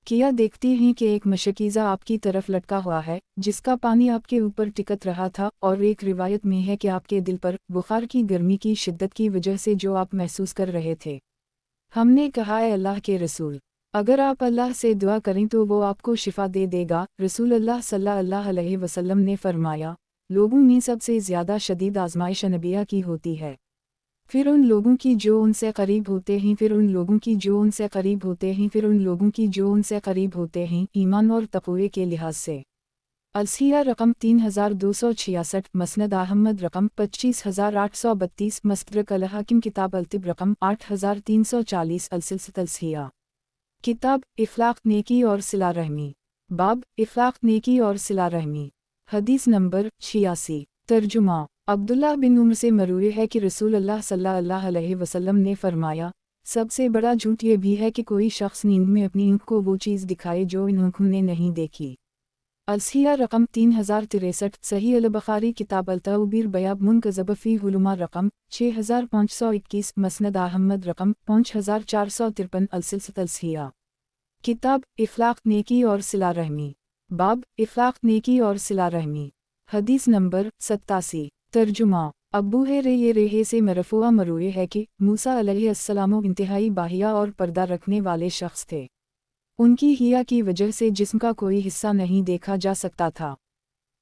S1: किया देखती हैं कि एक मशकीज़ा आपकी तरफ लटका हुआ है जिसका पानी आपके ऊपर टिकत रहा था, और एक रिवायत में है कि आपके दिल पर बुखार की गर्मी की शिद्दत की वजह से जो आप महसूस कर रहे थे। हमने कहा है अल्लाह के रसूल, अगर आप अल्लाह से दुआ करें तो वो आपको शिफा दे देगा। रसूल अल्लाह सल्लल्लाहु अलैहि वसल्लम ने फरमाया, लोगों में सबसे ज़्यादा शदीद आजमाइश नबिया की होती है, फिर उन लोगों की जो उनसे करीब होते हैं, फिर उन लोगों की जो उनसे करीब होते हैं, फिर उन लोगों की जो उनसे करीब होते हैं ईमान और तक़वे के लिहाज से। अलसिया रकम 3266 मसनद अहमद रकम 25832 मस्तदरक अल हाकिम किताब अलतिब रकम 8340 अलसिया। किताब इफ्लाक नेकी और सिला रहमी। बाब इफ्लाक नेकी और सिला रहमी। हदीस नंबर 86। तर्जुमा अब्दुल्लाह बिन उमर से मरूए है कि रसूल अल्लाह सल्लल्लाहु अलैहि वसल्लम ने फरमाया, सबसे बड़ा झूठ ये भी है कि कोई शख्स नींद में अपनी आँख को वो चीज़ दिखाए जो इन आँखों ने नहीं देखी। अलसिया रकम 3063 सही अल बुखारी किताब अल-तौबीर बयाब मुनकज़ब फ़ी हुलुमा रकम 6521 मसनद अहमद रकम 5453 अलसिया। किताब इफ्लाक नेकी और सिला रहमी। बाब इफ्लाक नेकी और सिला रहमी। हदीस नंबर 87। तर्जुमा अब्बू रेहे से मरफूआ मरूए है कि मूसा अलैहिस्सलाम इंतहाई बाहिया और पर्दा रखने वाले शख्स थे। उनकी हिया की वजह से जिस्म का कोई हिस्सा नहीं देखा जा सकता था।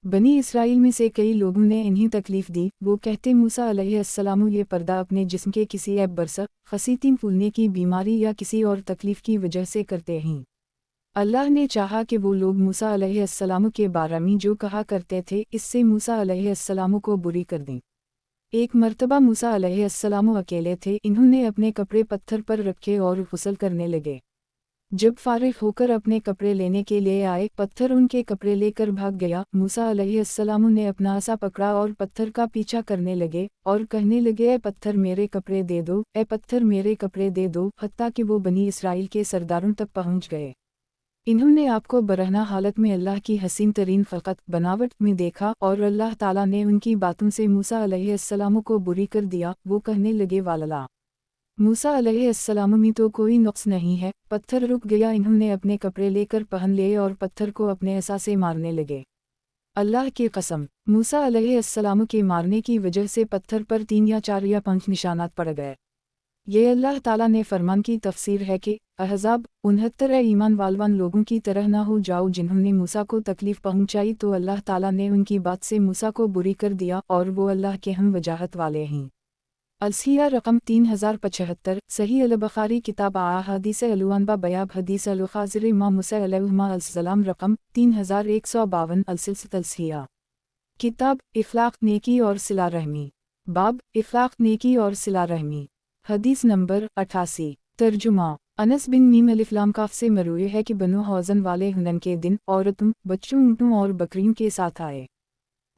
S1: बनी इसराइल में से कई लोगों ने इन्हीं तकलीफ़ दी। वो कहते मूसा अलैहिस्सलाम ये पर्दा अपने जिस्म के किसी ऐब बरसक, खसीतीन फूलने की बीमारी या किसी और तकलीफ़ की वजह से करते हैं। अल्लाह ने चाहा कि वो लोग मूसा अलैहिस्सलाम के बारे में जो कहा करते थे इससे मूसा अलैहिस्सलाम को बुरी कर दें। एक मर्तबा मूसा अलैहिस्सलाम अकेले थे, इन्होंने अपने कपड़े पत्थर पर रखे और गुस्ल करने लगे। जब फारिग होकर अपने कपड़े लेने के लिए आए, पत्थर उनके कपड़े लेकर भाग गया। मूसा अलैहिस्सलाम ने अपना आसा पकड़ा और पत्थर का पीछा करने लगे और कहने लगे, ए पत्थर मेरे कपड़े दे दो, ए पत्थर मेरे कपड़े दे दो, हत्ता कि वो बनी इसराइल के सरदारों तक पहुंच गए। इन्होंने आपको बरहना हालत में अल्लाह की हसीन तरीन ख़ल्क़त बनावट में देखा और अल्लाह ताला ने उनकी बातों से मूसा अलैहिस्सलाम को बुरी कर दिया। वो कहने लगे, वालला मूसा अलैहिस्सलाम में तो कोई नुक्स नहीं है। पत्थर रुक गया। इन्होंने अपने कपड़े लेकर पहन लिए और पत्थर को अपने असा से मारने लगे। अल्लाह की कसम, मूसा अलैहिस्सलाम के मारने की वजह से पत्थर पर 3 या 4 या 5 निशानात पड़ गए। ये अल्लाह ताला ने फरमान की तफसीर है कि अहज़ाब 69 ईमान वालवान लोगों की तरह ना हो जाओ जिन्होंने मूसा को तकलीफ़ पहुंचाई तो अल्लाह ताला ने उनकी बात से मूसा को बुरी कर दिया और वो अल्लाह के हम वजाहत वाले हैं। अलसिया रकम 3075 सही अल बुखारी किताब अहादीस अलुअनबा बयाब हदीस अल-ख़ाज़िर इमाम मूसा अलैहिस्सलाम रकम 3152 अलसिया। किताब इफ्लाक नेकी और सिला रहमी। बाब इफ्लाक नेकी और सिला रहमी। हदीस नंबर 88। तर्जुमा अनस बिन मीम अलिफ्लाम काफ से मरूए है कि बनु हौज़न वाले हुनन के दिन औरतों, बच्चों, ऊँटों और बकरियों के साथ आए।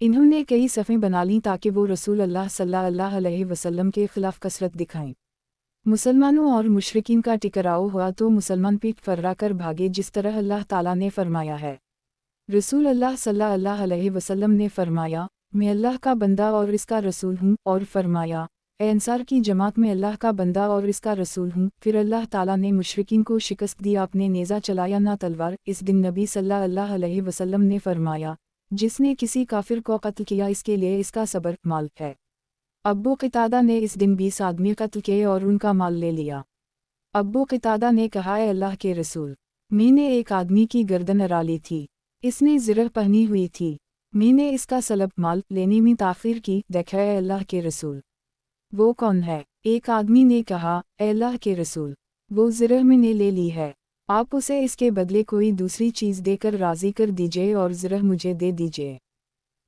S1: इन्होंने कई सफ़ें बना लीं ताकि वो रसूल अल्लाह सल्लल्लाहु अलैहि वसल्लम के खिलाफ कसरत दिखाएं। मुसलमानों और मुशरिकीन का टकराव हुआ तो मुसलमान पीठ फर्रा कर भागे, जिस तरह अल्लाह ताला ने फरमाया है। रसूल अल्लाह सल्लल्लाहु अलैहि वसल्लम ने फरमाया, मैं अल्लाह का बंदा और इसका रसूल हूँ, और फरमाया, ए अंसार की जमात में अल्लाह का बंदा और इसका रसूल हूँ। फिर अल्लाह ताला ने मुशरिकीन को शिकस्त दी, आपने नेज़ा चलाया ना तलवार। इस दिन नबी सल्लल्लाहु अलैहि वसल्लम ने फरमाया, जिसने किसी काफिर को कत्ल किया इसके लिए इसका सबर माल है। अब्बू क़तादा ने इस दिन 20 आदमी कत्ल किए और उनका माल ले लिया। अब्बू क़तादा ने कहा, ए अल्लाह के रसूल, मैंने एक आदमी की गर्दन अरा ली थी, इसने ज़िरह पहनी हुई थी, मैंने इसका सलब माल लेने में ताख़ीर की, देखा ए अल्लाह के रसूल, वो कौन है? एक आदमी ने कहा, ए अल्लाह के रसूल, वो ज़िरह मैंने ले ली है, आप उसे इसके बदले कोई दूसरी चीज़ देकर राज़ी कर दीजिए और ज़िरह मुझे दे दीजिए।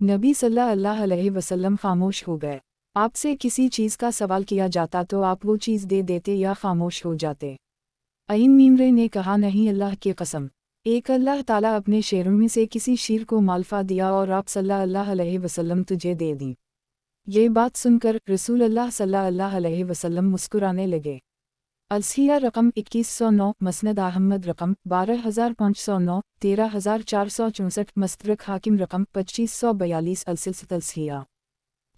S1: नबी सल्लल्लाहु अलैहि वसल्लम खामोश हो गए। आपसे किसी चीज़ का सवाल किया जाता तो आप वो चीज़ दे देते या खामोश हो जाते। अईन मीमरे ने कहा, नहीं अल्लाह की कसम, एक अल्लाह ताला अपने शेरों में से किसी शेर को मालफा दिया और आप सल्लल्लाहु अलैहि वसल्लम तुझे दे दी। ये बात सुनकर रसूल अल्लाह सल्लल्लाहु अलैहि वसल्लम मुस्कुराने लगे। अलसिया रकम 2109, मसनद अहमद रकम 12509, 13464, मस्तरक हाकिम रकम 2542, अलसिया।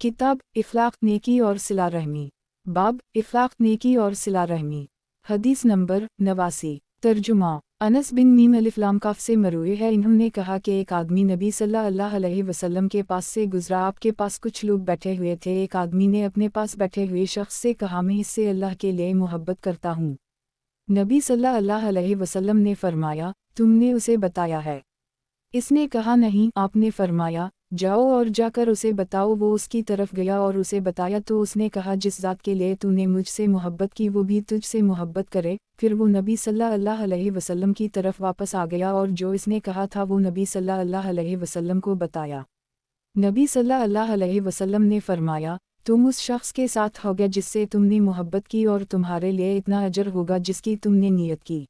S1: किताब इफ़लाक़ नेकी और सिला रहमी, बाब इफ़लाक़ नेकी और सिला रहमी। हदीस नंबर 89। तर्जुमा अनस बिन मीम अलिफ़लाम काफ से मरूए है, इन्होंने कहा कि एक आदमी नबी सल्लल्लाहु अलैहि वसल्लम के पास से गुजरा। आपके पास कुछ लोग बैठे हुए थे। एक आदमी ने अपने पास बैठे हुए शख्स से कहा, मैं इससे अल्लाह के लिए मोहब्बत करता हूँ। नबी सल्लल्लाहु अलैहि वसल्लम ने फरमाया, तुमने उसे बताया है? इसने कहा, नहीं। आपने फरमाया, जाओ और जाकर उसे बताओ। वो उसकी तरफ गया और उसे बताया तो उसने कहा, जिस ज़ात के लिए तूने मुझसे मोहब्बत की वो भी तुझसे मोहब्बत करे। फिर वो नबी सल्लल्लाहु अलैहि वसल्लम की तरफ वापस आ गया और जो इसने कहा था वो नबी सल्लल्लाहु अलैहि वसल्लम को बताया। नबी सल्लल्लाहु अलैहि वसल्लम ने फरमाया, तुम उस शख्स के साथ हो गए जिससे तुमने मोहब्बत की और तुम्हारे लिए इतना अजर होगा जिसकी तुमने नीयत की।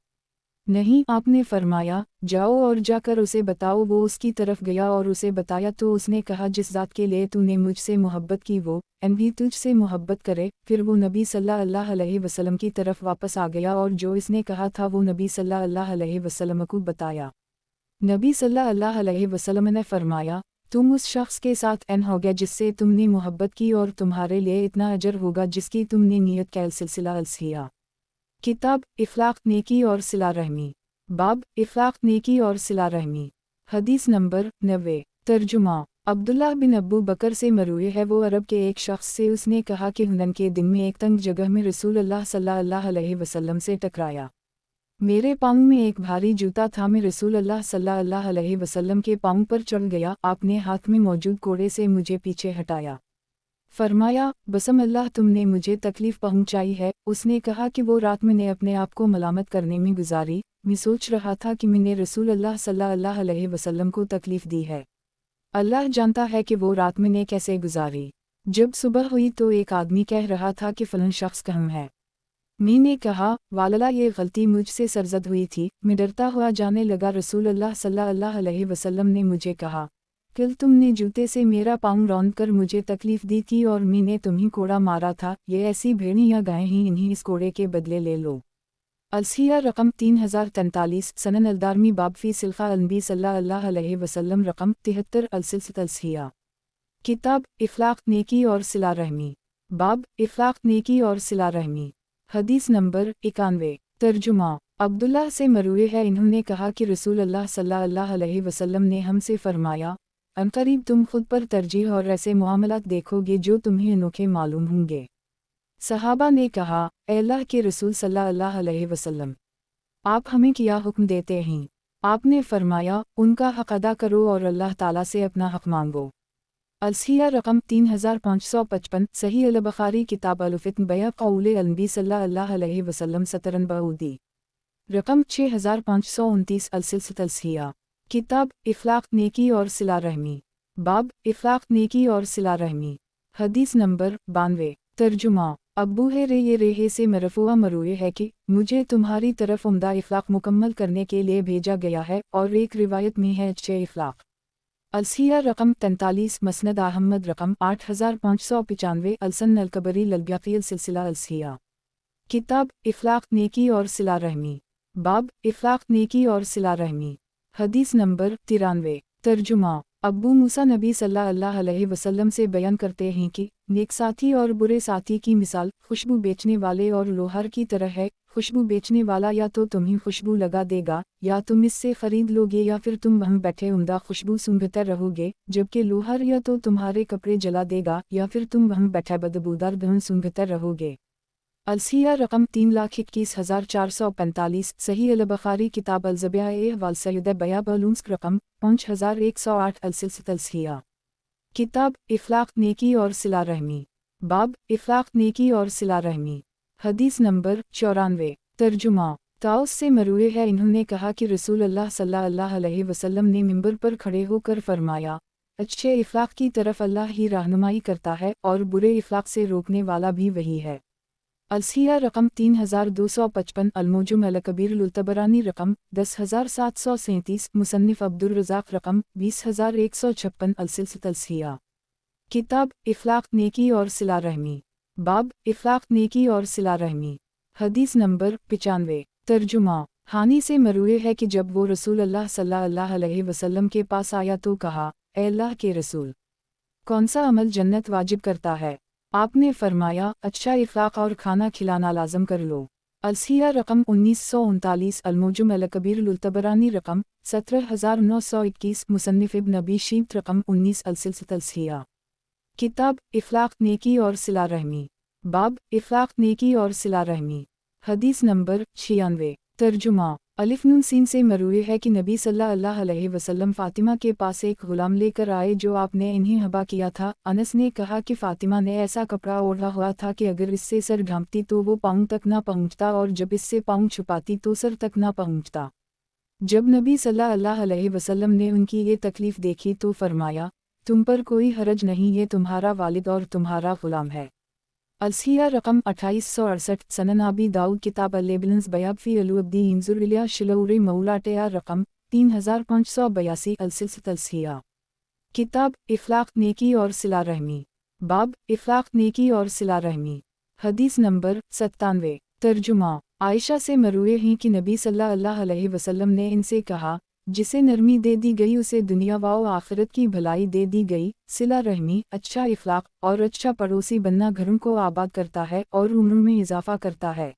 S1: नहीं। आपने फरमाया, जाओ और जाकर उसे बताओ। वो उसकी तरफ गया और उसे बताया तो उसने कहा, जिस ज़ात के लिए तूने मुझसे मोहब्बत की वो भी तुझसे मोहब्बत करे। फिर वो नबी सल्लल्लाहु अलैहि वसल्लम की तरफ वापस आ गया और जो इसने कहा था वो नबी सल्लल्लाहु अलैहि वसल्लम को बताया। नबी सल्लल्लाहु अलैहि वसल्लम ने फरमाया, तुम उस शख्स के साथ हो गए जिससे तुमने मोहब्बत की और तुम्हारे लिए इतना अजर होगा जिसकी तुमने नीयत की। सिलसिला अलसिया। किताब इफ़लाक़ नेकी और सिला रहमी, बाब इफ़लाक़ नेकी और सिला रहमी। हदीस नंबर 90। तर्जुमा अब्दुल्लाह बिन अबू बकर से मरूए है, वो अरब के एक शख्स से उसने कहा कि हुनन के दिन में एक तंग जगह में रसूल अल्लाह सल्लल्लाहु अलैहि वसल्लम से टकराया। मेरे पाँव में एक भारी जूता था, मैं रसूल अल्लाह सल्लल्लाहु अलैहि वसल्लम के पाँव पर चढ़ गया। आपने हाथ में मौजूद कोड़े से मुझे पीछे हटाया। फरमाया, बसम अल्लाह तुमने मुझे तकलीफ़ पहुंचाई है। उसने कहा कि वो रात मैंने अपने आप को मलामत करने में गुजारी। मैं सोच रहा था कि मैंने रसूल अल्लाह सल्लल्लाहु अलैहि वसल्लम को तकलीफ़ दी है। अल्लाह जानता है कि वो रात मैंने कैसे गुजारी। जब सुबह हुई तो एक आदमी कह रहा था कि फ़लाँ शख्स कहाँ है। मैंने कहा, वालला ये गलती मुझसे सरजद हुई थी। मैं डरता हुआ जाने लगा। रसूल अल्लाह सल्लल्लाहु अलैहि वसल्लम ने मुझे कहा, कल तुमने जूते से मेरा पाँव रौंद कर मुझे तकलीफ़ दी थी और मैंने तुम्हें कोड़ा मारा था। ये ऐसी भेड़ें या गायें ही, इन्हीं इस कोड़े के बदले ले लो। अलसिया रकम 3043, सनन अलदारमी बाब फ़ी सिल्खा अनबी सल्लल्लाहु अलैहि वसल्लम रकम 73, अलसिया। किताब इफ़लाक़ नेकी और सिला रहमी, बाब इफ़लाक़ नेकी और सिला रहमी। हदीस नंबर 91। तर्जुमा अब्दुल्लाह से मरूए है, इन्होंने कहा कि रसूल अल्लाह सल्लल्लाहु अलैहि वसल्लम ने हमसे फरमाया, अनकरीब तुम खुद पर तरजीह और ऐसे मामलात देखोगे जो तुम्हें अनोखे मालूम होंगे। सहाबा ने कहा, ए अल्लाह के रसूल सल्लल्लाहु अलैहि वसल्लम, आप हमें क्या हुक्म देते हैं? आपने फरमाया, उनका हक़ अदा करो और अल्लाह ताला से अपना हक़ मांगो। अलसिया रकम 3555, सही अल बुखारी किताब अल-फ़ित्न बया क़ौले अनबी सल्लल्लाहु अलैहि वसल्लम सतरन बऊदी रकम 6529, अलसिया। किताब इफ़लाक़ नेकी और सिला रहमी, बाब इफ़लाक़ नेकी और सिला रहमी। हदीस नंबर 92। तर्जुमा अब्बू रेहे से मरफ़ूआ मरूए है कि मुझे तुम्हारी तरफ उम्दा इफ़लाक़ मुकम्मल करने के लिए भेजा गया है, और एक रिवायत में है अच्छे इफ़लाक़। अलसिया रकम 43 मसनद अहमद रकम 8595 अलसन अलकबरी ललब्याकील सिलसिला अलसिया। किताब इफलाक नेकी और सिला रहमी। बाब इफलाक नेकी और सिला रहमी। हदीस नंबर 93। तर्जुमा। अब्बू मूसा नबी सल्लल्लाहु अलैहि वसल्लम से बयान करते हैं कि नेक साथी और बुरे साथी की मिसाल खुशबू बेचने वाले और लोहार की तरह है। खुशबू बेचने वाला या तो तुम्हें खुशबू लगा देगा, या तुम इससे खरीद लोगे, या फिर तुम वहाँ बैठे उम्दा खुशबू सूंघते रहोगे, जबकि लोहार या तो तुम्हारे कपड़े जला देगा, या फिर तुम वहाँ बैठे बदबूदार धुन सूंघते रहोगे। अलसिया रकम 3,21,445 सही अल-बुखारी किताब अल-ज़बाइह वल सय्यद बयाब अलूम्स रकम 5108 अलसिया। किताब इफलाक नेकी और सिला रहमी। बाब इफलाक नेकी और सिला रहमी। हदीस नंबर 94। तर्जुमा। ताउस से मरूए है, इन्होंने कहा कि रसूल अल्लाह सल्लल्लाहु अलैहि वसल्लम ने मिंबर पर खड़े होकर फरमाया, अच्छे इफलाक की तरफ अल्लाह ही रहनुमाई करता है और बुरे इफलाक से रोकने वाला भी वही है। अलसिया रकम 3255 अलमोजुम अल-कबीर लुतबरानी रकम 10737 मुसन्निफ अब्दुर रज़ाक रकम 20156 अलसिया। किताब इफलाक नेकी और सिला रहमी। बाब इफलाक नेकी और सिला रहमी। हदीस नंबर 95। तर्जुमा। हानी से मरूए है कि जब वो रसूल अल्लाह सल्लल्लाहु अलैहि वसल्लम के पास आया तो कहा, ए अल्लाह के रसूल, कौन सा अमल जन्नत वाजिब करता है? आपने फरमाया, अच्छा इफलाक और खाना खिलाना लाजम कर लो। अलसिया रकम 1939 अलमोजुम अल-कबीर लुतबरानी रकम 17921 मुसन्निफ इब्न अबी शैबा रकम 19 अलसिया। किताब इफलाक नेकी और सिला रहमी। बाब इफलाक नेकी और सिला रहमी। हदीस नंबर 96। तर्जुमा। अलिफ नून सीन से मरूए है कि नबी सल्लल्लाहु अलैहि वसल्लम फ़ातिमा के पास एक गुलाम लेकर आए जो आपने इन्हें हबा किया था। अनस ने कहा कि फ़ातिमा ने ऐसा कपड़ा ओढ़ा हुआ था कि अगर इससे सर ढांपती तो वो पाँव तक ना पहुँचता, और जब इससे पाँव छुपाती तो सर तक ना पहुँचता। जब नबी सल्लल्लाहु अलैहि वसल्लम ने उनकी ये तकलीफ़ देखी तो फरमाया, तुम पर कोई हरज नहीं, ये तुम्हारा वालिद और तुम्हारा गुलाम है। अलसिया रकम 2868 सनन अबी दाऊद किताब अल-लेबलन्स बयाब फ़ी अलुअब्दी इंजुर इला शिलौरी मौलाटिया रकम 3582 अलसिया। किताब इफलाक नेकी और सिला रहमी। बाब इफलाक नेकी और सिला रहमी। हदीस नंबर 97। तर्जुमा। आयशा से मरूए हैं कि नबी सल्लल्लाहु अलैहि वसल्लम ने इनसे कहा, जिसे नरमी दे दी गई उसे दुनिया व आखिरत की भलाई दे दी गई। सिला रहमी, अच्छा इफलाक और अच्छा पड़ोसी बनना घरों को आबाद करता है और उम्र में इजाफा करता है।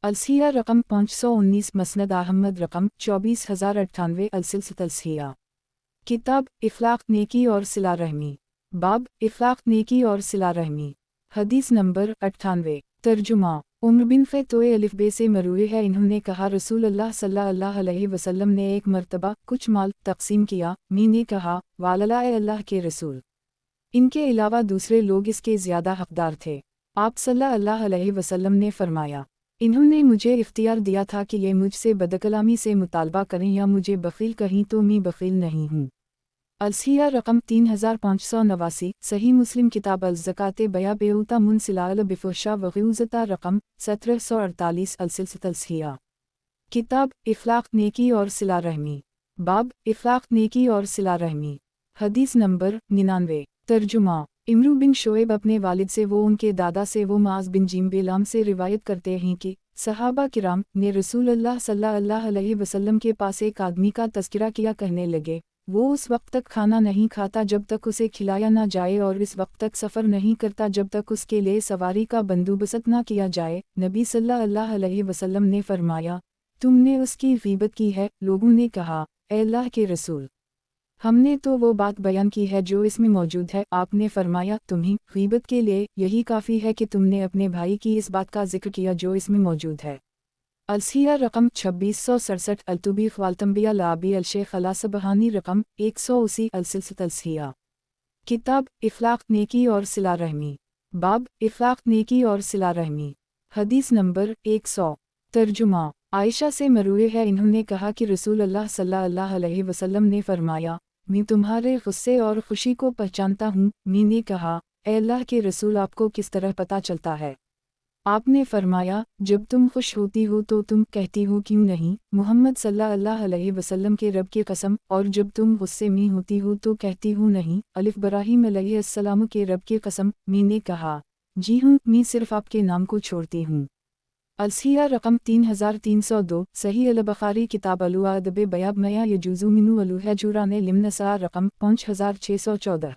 S1: अलसिया रकम 519 मसनद अहमद रकम 24098 अलसिया। किताब इफलाक नेकी और सिला रहमी। बाब इफलाक नेकी और सिला रहमी। हदीस नंबर 98। तर्जुमा। उम्र बिन फ़तोए अलिफ़बे से मरूए है, इन्होंने कहा रसूल अल्लाह सल्लल्लाहु अलैहि वसल्लम ने एक मर्तबा कुछ माल तक़सीम किया। मैंने कहा, वालला ए अल्लाह के रसूल, इनके अलावा दूसरे लोग इसके ज़्यादा हक़दार थे। आप सल्लल्लाहु अलैहि वसल्लम ने फरमाया, इन्होंने मुझे इख्तियार दिया था कि ये मुझसे बदकलामी से मुतालबा करें या मुझे बख़ील कहीं तो मैं बख़ील नहीं हूँ। अलसिया रकम 3589 सही मुस्लिम किताब अल-ज़कात बया बेऊता मुनसिलाल बिफुशा वग़ूज़ता रकम 1748 अलसिया। किताब इफलाक नेकी और सिला रहमी। बाब इफलाक नेकी और सिला रहमी। हदीस नंबर 99। तर्जुमा। इमरू बिन शोएब अपने वालिद से वो उनके दादा से वो माज बिन जिम्बेलाम से रिवायत करते हैं कि सहाबा किराम ने रसूल अल्लाह सल्लल्लाहु अलैहि वसल्लम के पास एक आदमी का तज़किरा किया, कहने लगे, वो उस वक्त तक खाना नहीं खाता जब तक उसे खिलाया ना जाए, और इस वक्त तक सफ़र नहीं करता जब तक उसके लिए सवारी का बंदोबस्त ना किया जाए। नबी सल्लल्लाहु अलैहि वसल्लम ने फरमाया, तुमने उसकी ग़ीबत की है। लोगों ने कहा, ए अल्लाह के रसूल, हमने तो वो बात बयान की है जो इसमें मौजूद है। आपने फरमाया, तुम्हें ग़ीबत के लिए यही काफ़ी है कि तुमने अपने भाई की इस बात का जिक्र किया जो इसमें मौजूद है। अलसिया रकम 2667 अल्तुबीफ़ वालतंबिया लाबी अलशेख अलासबहानी रकम 180 अलसिया। किताब इफलाक नेकी और सिला रहमी। बाब इफलाक नेकी और सिला रहमी। हदीस नंबर 100। तर्जुमा। आयशा से मरूए है, इन्होंने कहा कि रसूल अल्लाह सल्लल्लाहु अलैहि वसल्लम ने फरमाया, मैं तुम्हारे गुस्से और खुशी को पहचानता हूँ। मैंने कहा, ए अल्लाह के रसूल, आपको किस तरह पता चलता है? آپ نے فرمایا جب تم خوش ہوتی ہو تو تم کہتی ہو کیوں نہیں محمد صلی اللہ علیہ وسلم کے رب کی قسم، اور جب تم غصے میں ہوتی ہو تو کہتی ہو نہیں الف ابراہیم علیہ السلام کے رب کی قسم۔ میں نے کہا جی ہوں، میں صرف آپ کے نام کو چھوڑتی ہوں۔ الصحیح رقم 3302 صحیح البخاری کتاب الادب بیاب میاں یجوز منو الحجوران لمن نساء رقم 5614۔